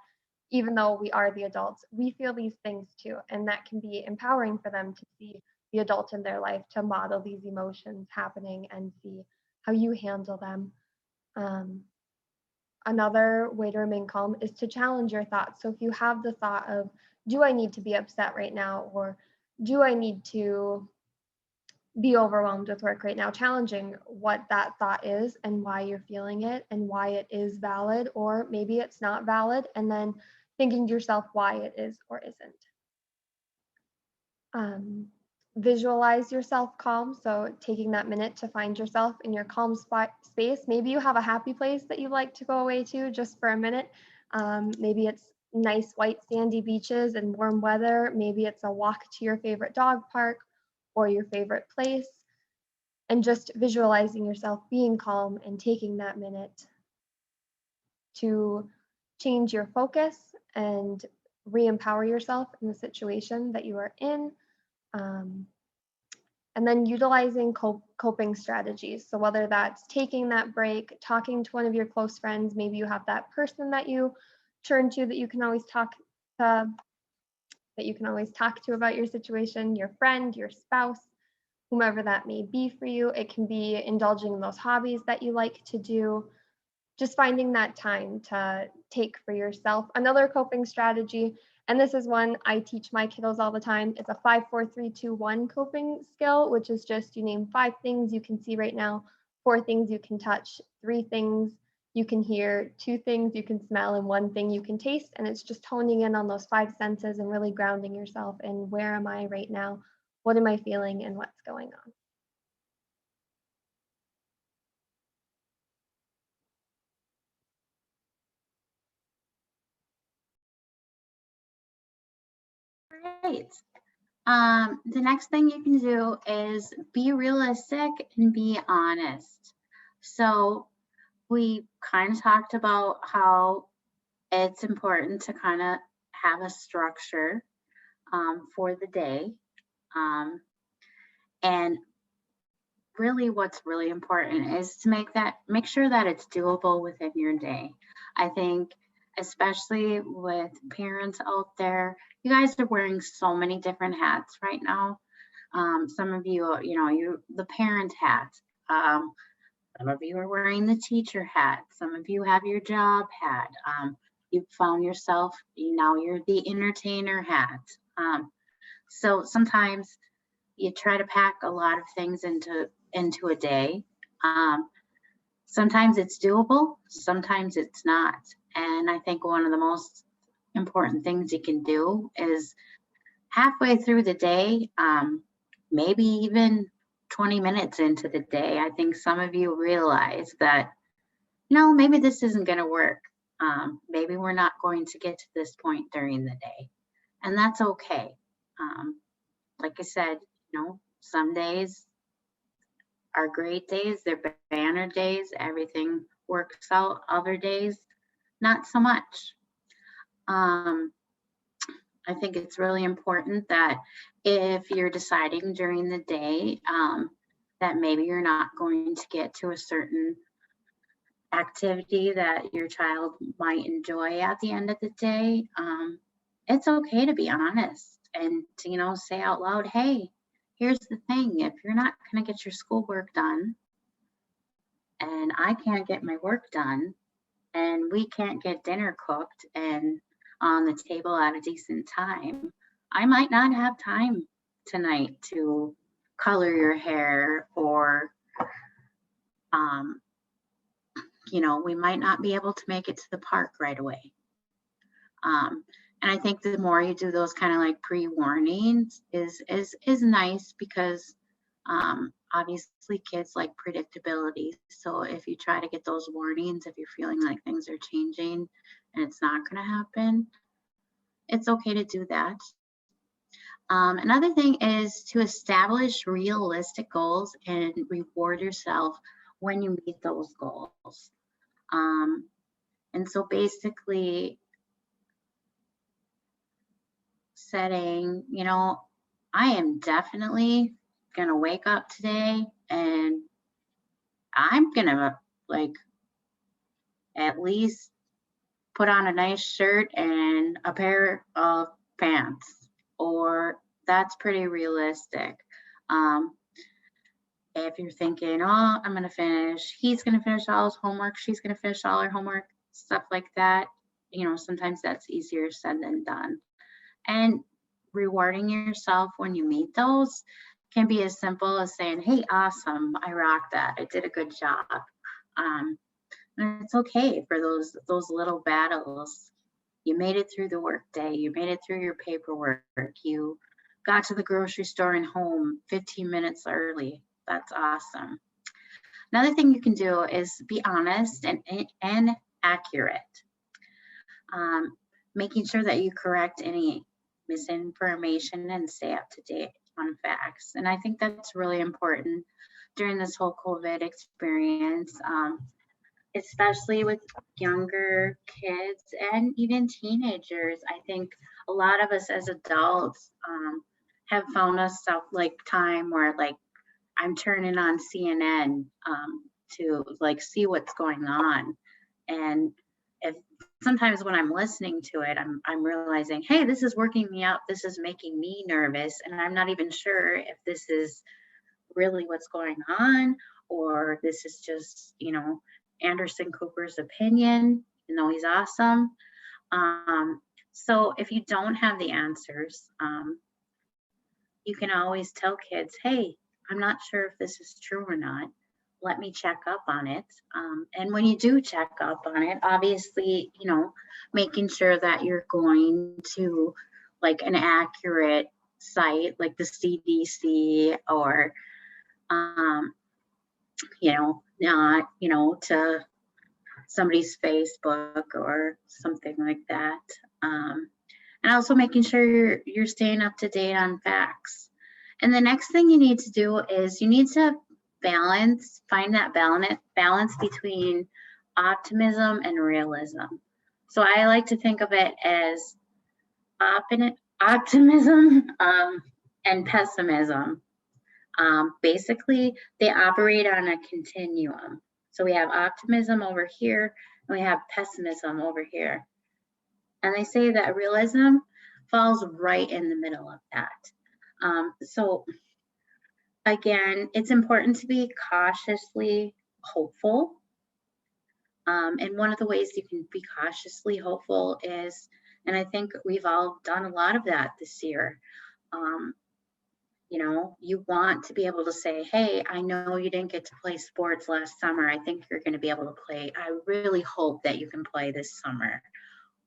even though we are the adults, we feel these things too. And that can be empowering for them to see the adult in their life, to model these emotions happening and see how you handle them. Another way to remain calm is to challenge your thoughts. So if you have the thought of, do I need to be upset right now? Or do I need to be overwhelmed with work right now? Challenging what that thought is and why you're feeling it and why it is valid, or maybe it's not valid, and then thinking to yourself why it is or isn't. Visualize yourself calm. So taking that minute to find yourself in your calm space. Maybe you have a happy place that you like to go away to just for a minute. Maybe it's nice white sandy beaches and warm weather. Maybe it's a walk to your favorite dog park or your favorite place. And just visualizing yourself being calm and taking that minute to change your focus and re-empower yourself in the situation that you are in. And then utilizing coping strategies. So whether that's taking that break, talking to one of your close friends, maybe you have that person that you turn to that you can always talk to, about your situation, your friend, your spouse, whomever that may be for you. It can be indulging in those hobbies that you like to do, just finding that time to take for yourself. Another coping strategy, and this is one I teach my kiddos all the time, is a 5, 4, 3, 2, 1 coping skill, which is just you name 5 things you can see right now, 4 things you can touch, 3 things you can hear, 2 things you can smell, and 1 thing you can taste. And it's just honing in on those 5 senses and really grounding yourself in where am I right now, what am I feeling, and what's going on. Great. The next thing you can do is be realistic and be honest. So we kind of talked about how it's important to kind of have a structure for the day. And really what's really important is to make sure that it's doable within your day. I think especially with parents out there, you guys are wearing so many different hats right now. Some of you, you're the parent hat. Some of you are wearing the teacher hat. Some of you have your job hat. You found yourself, now you're the entertainer hat. So sometimes you try to pack a lot of things into a day. Sometimes it's doable, sometimes it's not. And I think one of the most important things you can do is halfway through the day, maybe even 20 minutes into the day, I think some of you realize that, maybe this isn't going to work. Maybe we're not going to get to this point during the day. And that's okay. Like I said, some days are great days, they're banner days, everything works out. Other days, not so much. I think it's really important that if you're deciding during the day that maybe you're not going to get to a certain activity that your child might enjoy at the end of the day, it's okay to be honest and to, say out loud, hey, here's the thing, if you're not going to get your schoolwork done and I can't get my work done and we can't get dinner cooked and on the table at a decent time, I might not have time tonight to color your hair, or we might not be able to make it to the park right away. And I think the more you do those kind of like pre-warnings is nice, because obviously kids like predictability. So if you try to get those warnings, if you're feeling like things are changing and it's not going to happen, it's okay to do that. Another thing is to establish realistic goals and reward yourself when you meet those goals. And so basically setting, you know, I am definitely gonna wake up today and I'm gonna like at least put on a nice shirt and a pair of pants, or that's pretty realistic. If you're thinking, oh, I'm gonna finish, he's gonna finish all his homework, she's gonna finish all her homework, stuff like that, you know, sometimes that's easier said than done. And rewarding yourself when you meet those can be as simple as saying, hey, awesome, I rocked that, I did a good job. And it's okay for those little battles. You made it through the workday, you made it through your paperwork, you got to the grocery store and home 15 minutes early. That's awesome. Another thing you can do is be honest and accurate. Making sure that you correct any misinformation and stay up to date on facts. And I think that's really important during this whole COVID experience, especially with younger kids and even teenagers. I think a lot of us as adults have found us stuff like time where like I'm turning on CNN to like see what's going on. And if sometimes when I'm listening to it, I'm realizing, hey, this is working me up. This is making me nervous. And I'm not even sure if this is really what's going on, or this is just, you know, Anderson Cooper's opinion, you know, he's awesome. So if you don't have the answers, you can always tell kids, hey, I'm not sure if this is true or not. Let me check up on it. And when you do check up on it, obviously, you know, making sure that you're going to like an accurate site like the CDC, or, you know, not, you know, to somebody's Facebook or something like that. And also making sure you're staying up to date on facts. And the next thing you need to do is you need to find that balance between optimism and realism. So I like to think of it as optimism and pessimism. Basically, they operate on a continuum. So we have optimism over here, and we have pessimism over here. And they say that realism falls right in the middle of that. So again, it's important to be cautiously hopeful. And one of the ways you can be cautiously hopeful is, and I think we've all done a lot of that this year, you know, you want to be able to say, hey, I know you didn't get to play sports last summer. I think you're going to be able to play. I really hope that you can play this summer.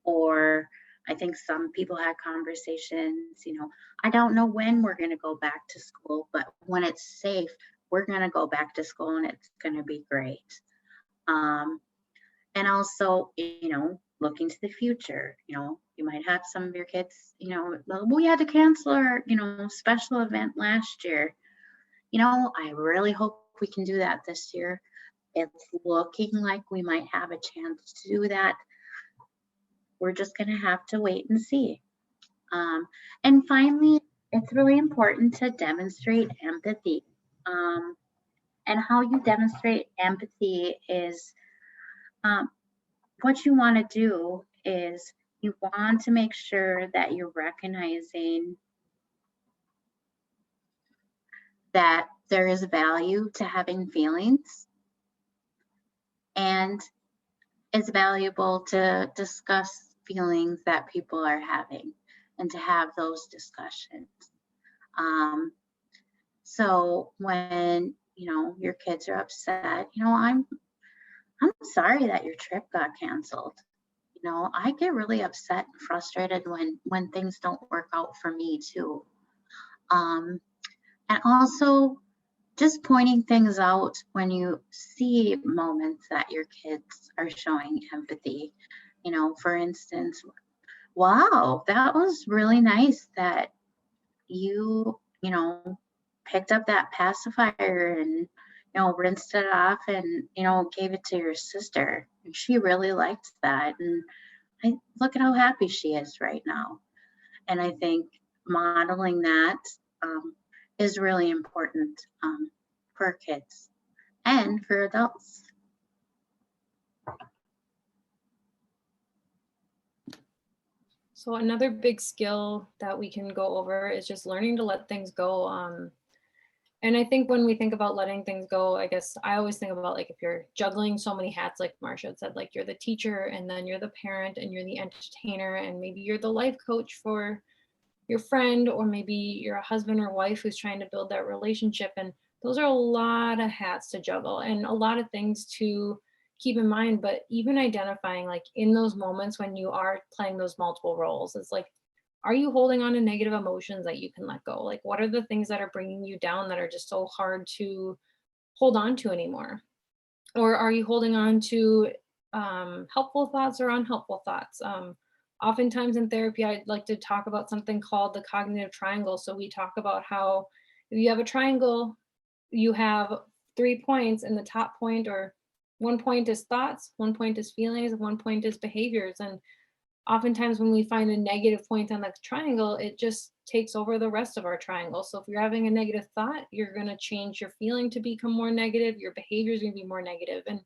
Or I think some people had conversations, you know, I don't know when we're going to go back to school, but when it's safe, we're going to go back to school and it's going to be great. And also, you know, looking to the future, you know, you might have some of your kids, you know, we had to cancel our, you know, special event last year. You know, I really hope we can do that this year. It's looking like we might have a chance to do that. We're just going to have to wait and see. And finally, it's really important to demonstrate empathy. And how you demonstrate empathy is what you want to do is you want to make sure that you're recognizing that there is value to having feelings, and it's valuable to discuss feelings that people are having and to have those discussions. So when, you know, your kids are upset, you know, I'm sorry that your trip got canceled. You know, I get really upset and frustrated when things don't work out for me too. And also just pointing things out when you see moments that your kids are showing empathy. You know, for instance, wow, that was really nice that you know, picked up that pacifier and, rinsed it off and, gave it to your sister. And she really liked that. And look at how happy she is right now. And I think modeling that is really important for kids and for adults. So another big skill that we can go over is just learning to let things go. And I think when we think about letting things go, I guess I always think about like if you're juggling so many hats, like Marcia had said, like you're the teacher and then you're the parent and you're the entertainer and maybe you're the life coach for your friend, or maybe you're a husband or wife who's trying to build that relationship. And those are a lot of hats to juggle and a lot of things to keep in mind. But even identifying like in those moments when you are playing those multiple roles, it's like, are you holding on to negative emotions that you can let go? Like, what are the things that are bringing you down that are just so hard to hold on to anymore? Or are you holding on to helpful thoughts or unhelpful thoughts? Oftentimes in therapy, I'd like to talk about something called the cognitive triangle. So we talk about how if you have a triangle, you have 3 points, and the top point or 1 point is thoughts, 1 point is feelings, and 1 point is behaviors. And oftentimes when we find a negative point on the triangle, it just takes over the rest of our triangle. So if you're having a negative thought, you're going to change your feeling to become more negative. Your behavior is going to be more negative. And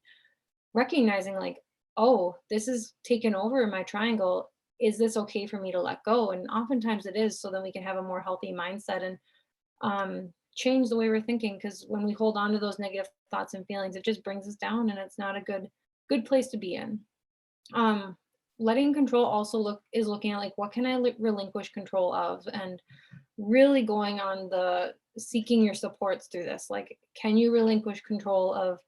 recognizing like, oh, this is taken over in my triangle. Is this okay for me to let go? And oftentimes it is, so then we can have a more healthy mindset and change the way we're thinking. Because when we hold on to those negative thoughts and feelings, it just brings us down, and it's not a good place to be in. Letting control also is looking at like, what can I relinquish control of, and really going on the seeking your supports through this. Like, can you relinquish control of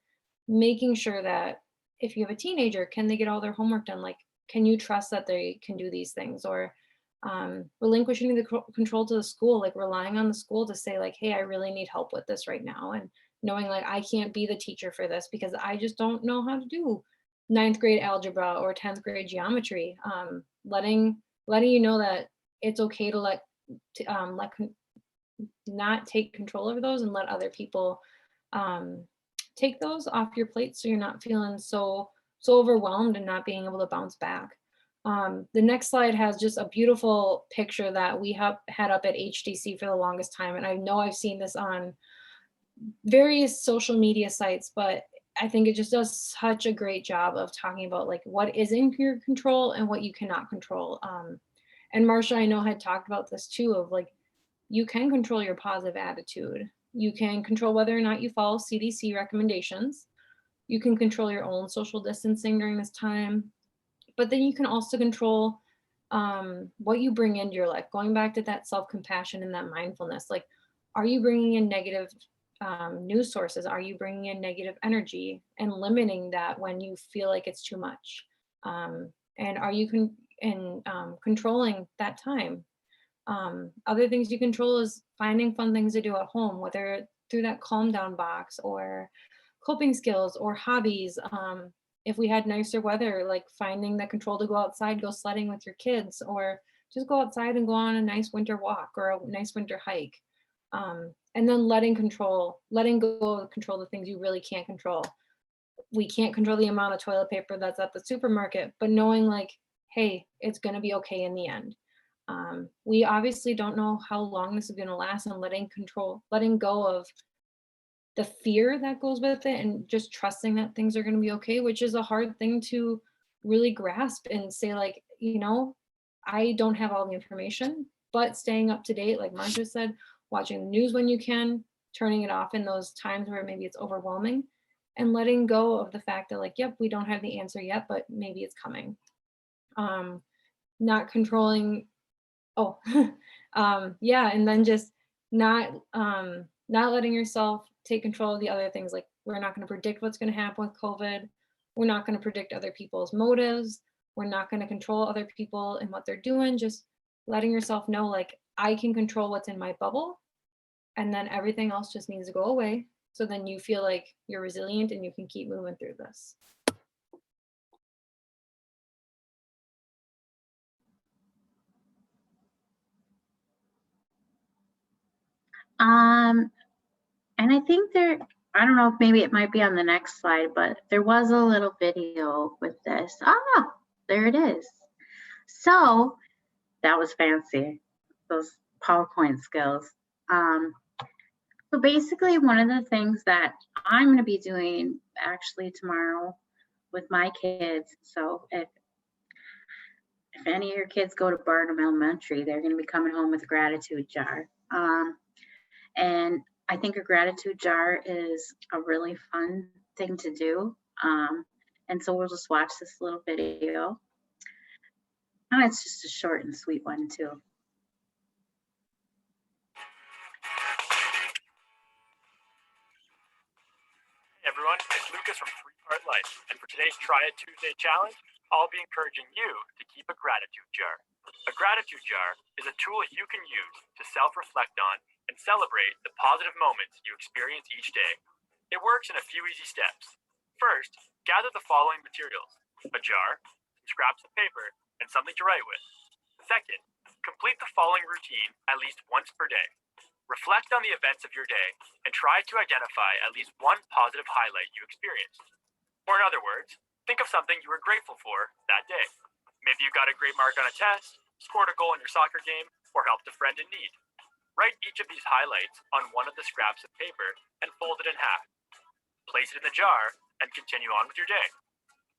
making sure that if you have a teenager, can they get all their homework done? Like, can you trust that they can do these things? Or relinquishing the control to the school, like relying on the school to say like, hey, I really need help with this right now. And knowing like, I can't be the teacher for this because I just don't know how to do 9th grade algebra or 10th grade geometry. Letting you know that it's okay to not take control over those and let other people take those off your plate, so you're not feeling so overwhelmed and not being able to bounce back. The next slide has just a beautiful picture that we have had up at HDC for the longest time, and I know I've seen this on various social media sites, but I think it just does such a great job of talking about like what is in your control and what you cannot control. And Marcia, I know, had talked about this too, of like, you can control your positive attitude. You can control whether or not you follow CDC recommendations. You can control your own social distancing during this time. But then you can also control what you bring into your life. Going back to that self-compassion and that mindfulness, like, are you bringing in negative news sources? Are you bringing in negative energy and limiting that when you feel like it's too much? And are you controlling that time? Other things you control is finding fun things to do at home, whether through that calm down box or coping skills or hobbies. If we had nicer weather, like finding the control to go outside, go sledding with your kids, or just go outside and go on a nice winter walk or a nice winter hike. And then letting go of control the things you really can't control. We can't control the amount of toilet paper that's at the supermarket, but knowing like, hey, it's going to be okay in the end. We obviously don't know how long this is going to last, and letting go of the fear that goes with it and just trusting that things are going to be okay, which is a hard thing to really grasp and say like, I don't have all the information, but staying up to date, like Marcia said, watching the news when you can, turning it off in those times where maybe it's overwhelming, and letting go of the fact that like, yep, we don't have the answer yet, but maybe it's coming. Not controlling, yeah, and then just not letting yourself take control of the other things. Like, we're not going to predict what's going to happen with COVID. We're not going to predict other people's motives. We're not going to control other people and what they're doing. Just letting yourself know, like, I can control what's in my bubble, and then everything else just needs to go away. So then you feel like you're resilient and you can keep moving through this. And I think I don't know if maybe it might be on the next slide, but there was a little video with this. Ah, there it is. So that was fancy, those PowerPoint skills. So basically one of the things that I'm going to be doing actually tomorrow with my kids. So if any of your kids go to Barnum Elementary, they're going to be coming home with a gratitude jar. And I think a gratitude jar is a really fun thing to do. And so we'll just watch this little video. And it's just a short and sweet one too. Hey everyone, it's Lucas from 3 Part Life, and for today's Try It Tuesday challenge, I'll be encouraging you to keep a gratitude jar. A gratitude jar is a tool you can use to self-reflect on and celebrate the positive moments you experience each day. It works in a few easy steps. First, gather the following materials: a jar, some scraps of paper, and something to write with. Second, complete the following routine at least once per day. Reflect on the events of your day and try to identify at least one positive highlight you experienced. Or in other words, think of something you were grateful for that day. Maybe you got a great mark on a test, scored a goal in your soccer game, or helped a friend in need. Write each of these highlights on one of the scraps of paper and fold it in half. Place it in the jar and continue on with your day.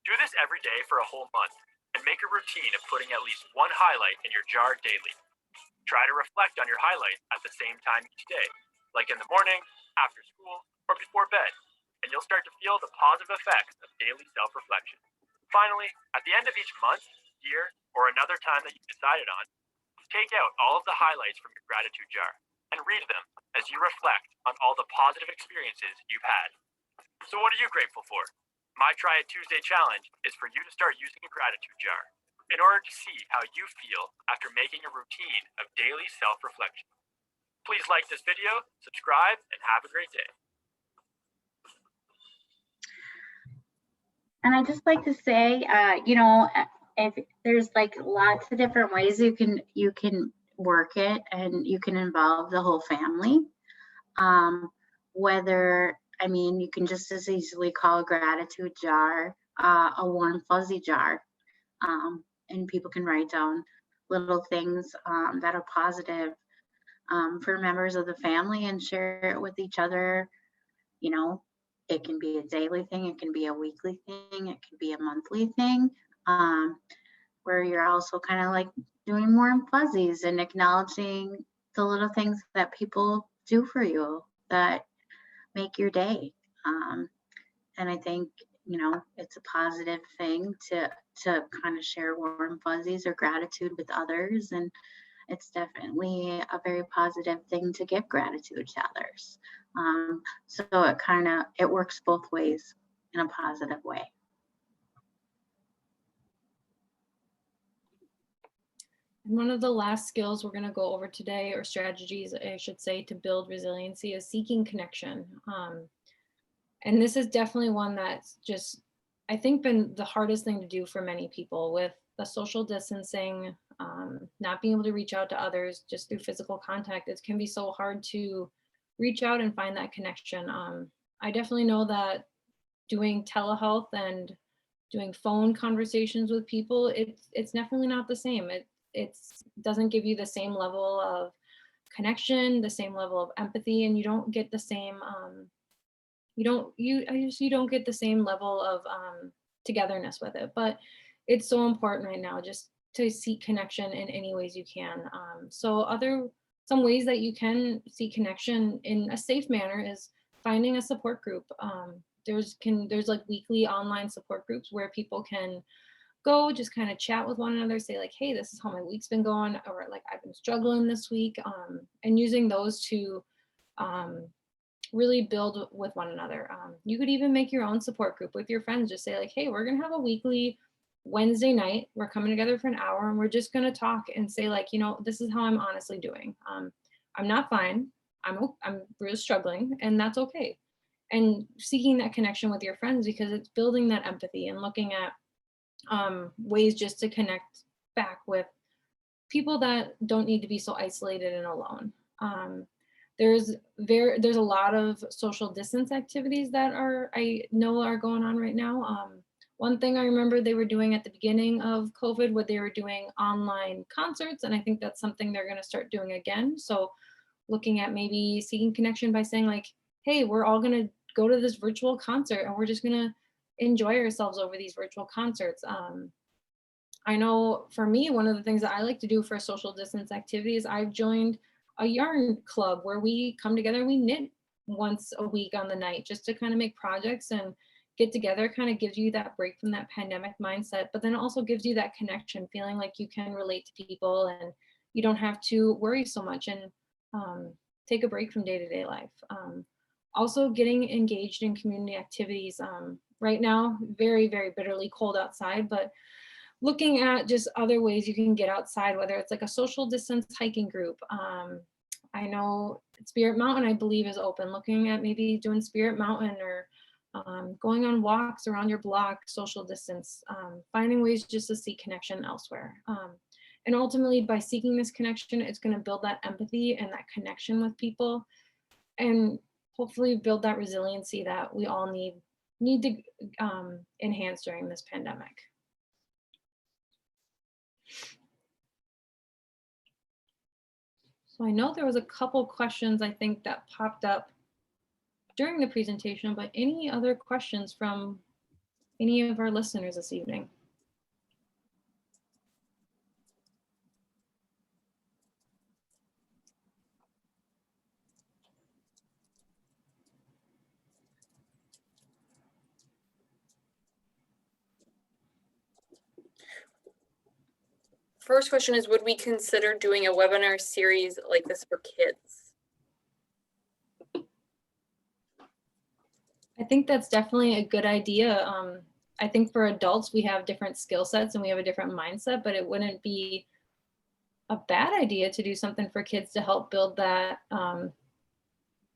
Do this every day for a whole month and make a routine of putting at least one highlight in your jar daily. Try to reflect on your highlights at the same time each day, like in the morning, after school, or before bed, and you'll start to feel the positive effects of daily self-reflection. Finally, at the end of each month, year, or another time that you've decided on, take out all of the highlights from your gratitude jar and read them as you reflect on all the positive experiences you've had. So what are you grateful for? My Try It Tuesday challenge is for you to start using a gratitude jar in order to see how you feel after making a routine of daily self-reflection. Please like this video, subscribe, and have a great day. And I just like to say, if there's like lots of different ways you can work it, and you can involve the whole family. You can just as easily call a gratitude jar a warm fuzzy jar, and people can write down little things that are positive for members of the family and share it with each other. It can be a daily thing, it can be a weekly thing, it can be a monthly thing, where you're also kind of like doing warm fuzzies and acknowledging the little things that people do for you that make your day. And I think, it's a positive thing to kind of share warm fuzzies or gratitude with others. And it's definitely a very positive thing to give gratitude to others. So it works both ways in a positive way. One of the last skills we're going to go over today, or strategies, I should say, to build resiliency, is seeking connection. And this is definitely one that's just, I think, been the hardest thing to do for many people with the social distancing, not being able to reach out to others just through physical contact. It can be so hard to reach out and find that connection. I definitely know that doing telehealth and doing phone conversations with people, it's definitely not the same. It doesn't give you the same level of connection, the same level of empathy, and you don't get the same you don't get the same level of togetherness with it. But it's so important right now just to seek connection in any ways you can. Some ways that you can seek connection in a safe manner is finding a support group. There's like weekly online support groups where people can go just kind of chat with one another, say like, hey, this is how my week's been going, or like, I've been struggling this week, and using those to really build with one another. You could even make your own support group with your friends. Just say like, hey, we're gonna have a weekly Wednesday night. We're coming together for an hour and we're just gonna talk and say like, this is how I'm honestly doing. I'm not fine. I'm really struggling, and that's okay. And seeking that connection with your friends, because it's building that empathy and looking at ways just to connect back with people that don't need to be so isolated and alone. there's a lot of social distance activities that I know are going on right now. One thing I remember they were doing at the beginning of COVID, where they were doing online concerts, and I think that's something they're going to start doing again. So looking at maybe seeking connection by saying like, hey, we're all going to go to this virtual concert and we're just going to enjoy ourselves over these virtual concerts. I know for me, one of the things that I like to do for social distance activities, I've joined a yarn club where we come together and we knit once a week on the night just to kind of make projects and get together. Kind of gives you that break from that pandemic mindset, but then it also gives you that connection, feeling like you can relate to people and you don't have to worry so much and take a break from day-to-day life. Also getting engaged in community activities. Right now, very, very bitterly cold outside, but looking at just other ways you can get outside, whether it's like a social distance hiking group. I know Spirit Mountain, I believe, is open. Looking at maybe doing Spirit Mountain or going on walks around your block, social distance, finding ways just to seek connection elsewhere. And ultimately, by seeking this connection, it's going to build that empathy and that connection with people, and hopefully build that resiliency that we all need to enhance during this pandemic. So I know there was a couple questions I think that popped up during the presentation, but any other questions from any of our listeners this evening? First question is, would we consider doing a webinar series like this for kids? I think that's definitely a good idea. I think for adults, we have different skill sets and we have a different mindset, but it wouldn't be a bad idea to do something for kids to help build that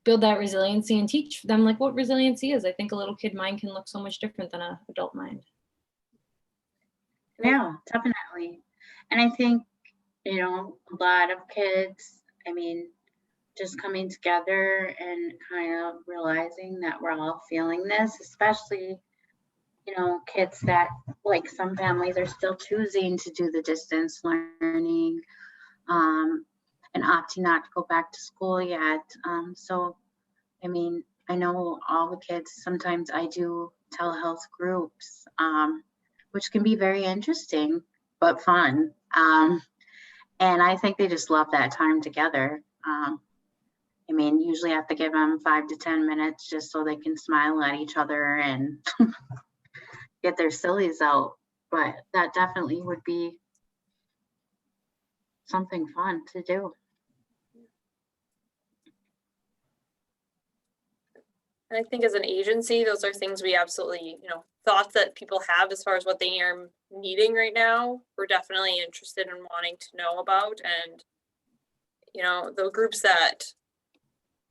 resiliency and teach them like what resiliency is. I think a little kid mind can look so much different than an adult mind. Yeah, definitely. And I think, a lot of kids, just coming together and kind of realizing that we're all feeling this, especially, kids that, like, some families are still choosing to do the distance learning and opting not to go back to school yet. So, I know all the kids, sometimes I do telehealth groups, which can be very interesting, but fun. And I think they just love that time together. Usually I have to give them 5 to 10 minutes just so they can smile at each other and get their sillies out. But that definitely would be something fun to do. And I think as an agency, those are things we absolutely, thoughts that people have as far as what they are needing right now. We're definitely interested in wanting to know about. And, the groups that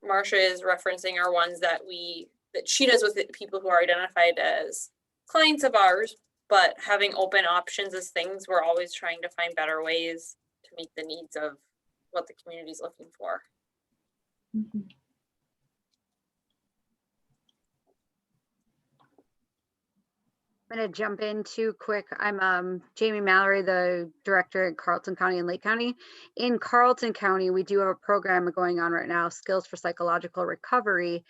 Marcia is referencing are ones that she does with people who are identified as clients of ours, but having open options as things, we're always trying to find better ways to meet the needs of what the community is looking for. Mm-hmm. I'm going to jump in too quick. I'm Jamie Mallory, the director in Carleton County and Lake County. In Carleton County, we do have a program going on right now, Skills for Psychological Recovery,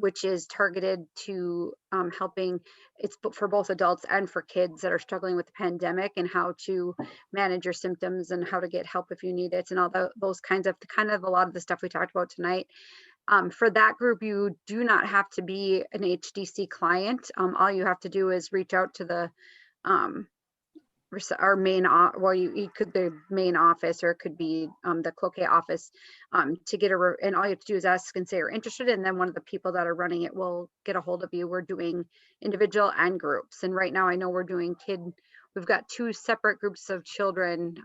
which is targeted to helping, it's for both adults and for kids that are struggling with the pandemic, and how to manage your symptoms and how to get help if you need it, and all those kinds of a lot of the stuff we talked about tonight. For that group, you do not have to be an HDC client. All you have to do is reach out to the our main, you could the main office, or it could be the Cloquet office, to get and all you have to do is ask and say you're interested, and then one of the people that are running it will get a hold of you. We're doing individual and groups, and right now I know we're doing we've got 2 separate groups of children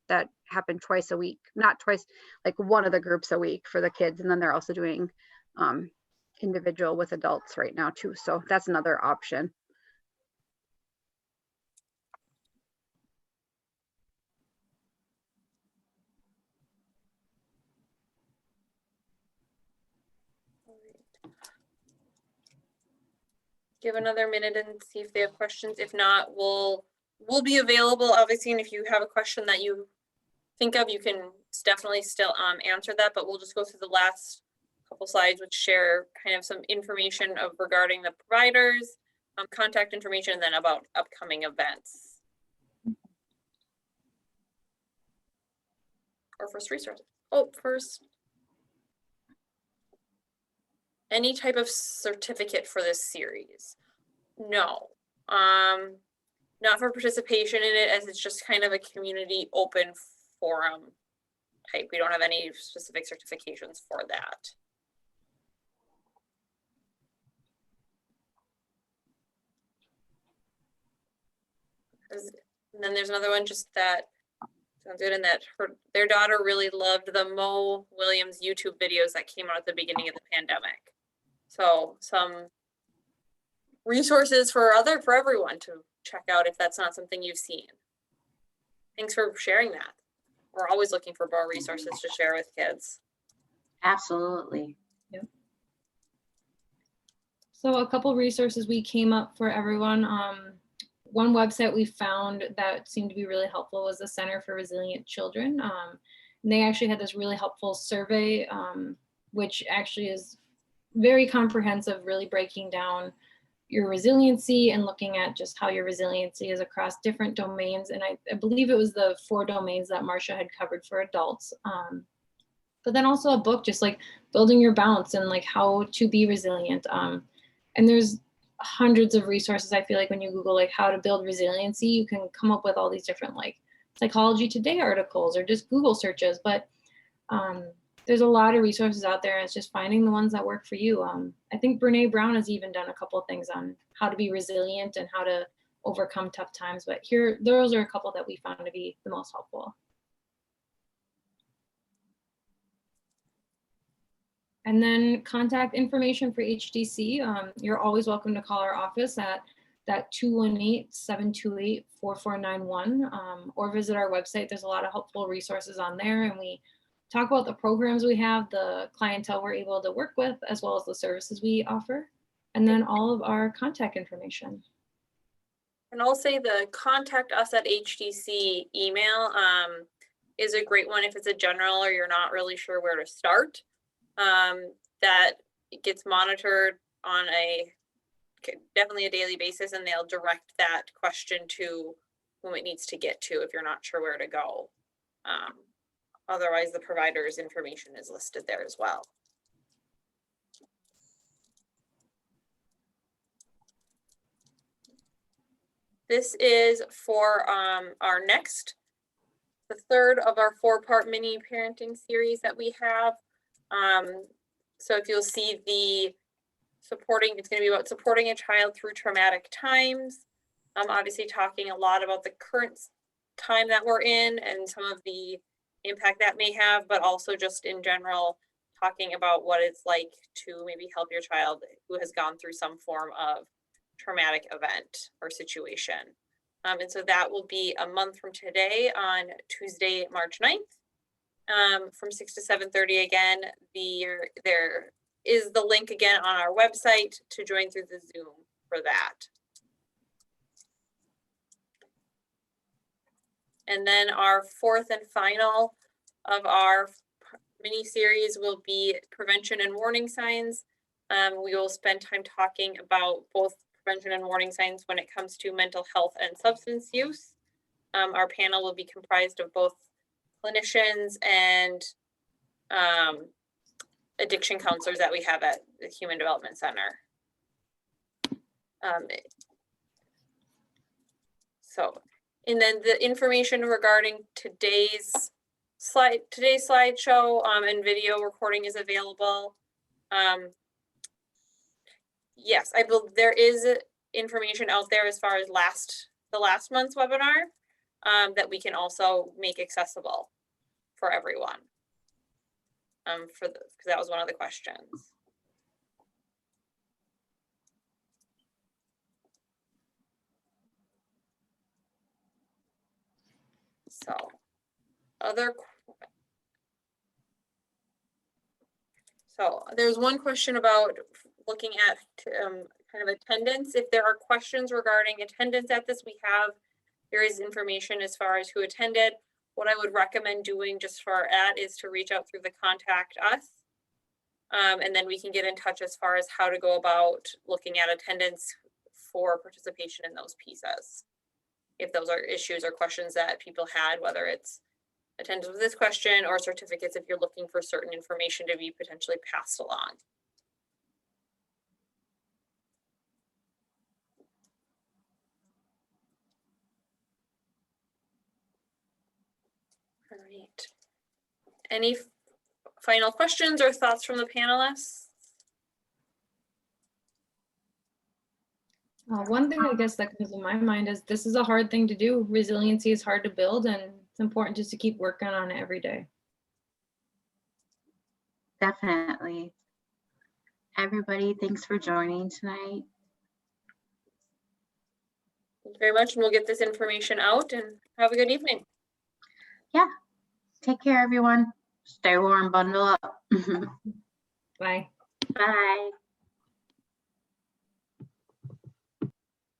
that happen twice a week, not twice, like one of the groups a week for the kids. And then they're also doing individual with adults right now too. So that's another option. Give another minute and see if they have questions. If not, we'll be available, obviously, and if you have a question that you think of, you can definitely still answer that, but we'll just go through the last couple slides, which share kind of some information of regarding the providers, contact information, and then about upcoming events. Or first resources. Oh, first. Any type of certificate for this series? No. Not for participation in it, as it's just kind of a community open forum type. We don't have any specific certifications for that. And then there's another one just that sounds good, and that their daughter really loved the Mo Williams YouTube videos that came out at the beginning of the pandemic. So some resources for everyone to check out if that's not something you've seen. Thanks for sharing that. We're always looking for more resources to share with kids. Absolutely. Yep. So a couple resources we came up for everyone. One website we found that seemed to be really helpful was the Center for Resilient Children. And they actually had this really helpful survey, which actually is very comprehensive, really breaking down your resiliency and looking at just how your resiliency is across different domains. And I believe it was the 4 domains that Marcia had covered for adults. But then also a book, just like building your balance and like how to be resilient. And there's hundreds of resources. I feel like when you Google like how to build resiliency, you can come up with all these different like Psychology Today articles or just Google searches. But there's a lot of resources out there. And it's just finding the ones that work for you. I think Brene Brown has even done a couple of things on how to be resilient and how to overcome tough times. But those are a couple that we found to be the most helpful. And then contact information for HDC. You're always welcome to call our office at that 218-728-4491 or visit our website. There's a lot of helpful resources on there, and we talk about the programs we have, the clientele we're able to work with, as well as the services we offer, and then all of our contact information. And I'll say the contact us at HDC email is a great one if it's a general or you're not really sure where to start. That it gets monitored on definitely a daily basis, and they'll direct that question to whom it needs to get to if you're not sure where to go. Otherwise, the provider's information is listed there as well. This is for the third of our 4-part mini parenting series that we have. So if you'll see it's going to be about supporting a child through traumatic times. Obviously talking a lot about the current time that we're in and some of the impact that may have, but also just in general, talking about what it's like to maybe help your child who has gone through some form of traumatic event or situation. And so that will be a month from today on Tuesday, March 9th. From 6 to 7:30 again. There is the link again on our website to join through the Zoom for that. And then our 4th and final of our mini series will be prevention and warning signs. We will spend time talking about both prevention and warning signs when it comes to mental health and substance use. Our panel will be comprised of both clinicians and addiction counselors that we have at the Human Development Center. And then the information regarding today's slideshow and video recording is available. Yes, I believe there is information out there as far as the last month's webinar that we can also make accessible for everyone. Because that was one of the questions. So there's one question about looking at kind of attendance. If there are questions regarding attendance at this, there is information as far as who attended. What I would recommend doing just for is to reach out through the contact us. And then we can get in touch as far as how to go about looking at attendance for participation in those pieces. If those are issues or questions that people had, whether it's attendance with this question or certificates, if you're looking for certain information to be potentially passed along. All right. Any final questions or thoughts from the panelists? One thing I guess that comes in my mind is this is a hard thing to do. Resiliency is hard to build, and it's important just to keep working on it every day. Definitely. Everybody, thanks for joining tonight. Thank you very much, and we'll get this information out and have a good evening. Yeah. Take care, everyone. Stay warm, bundle up. Bye. Bye.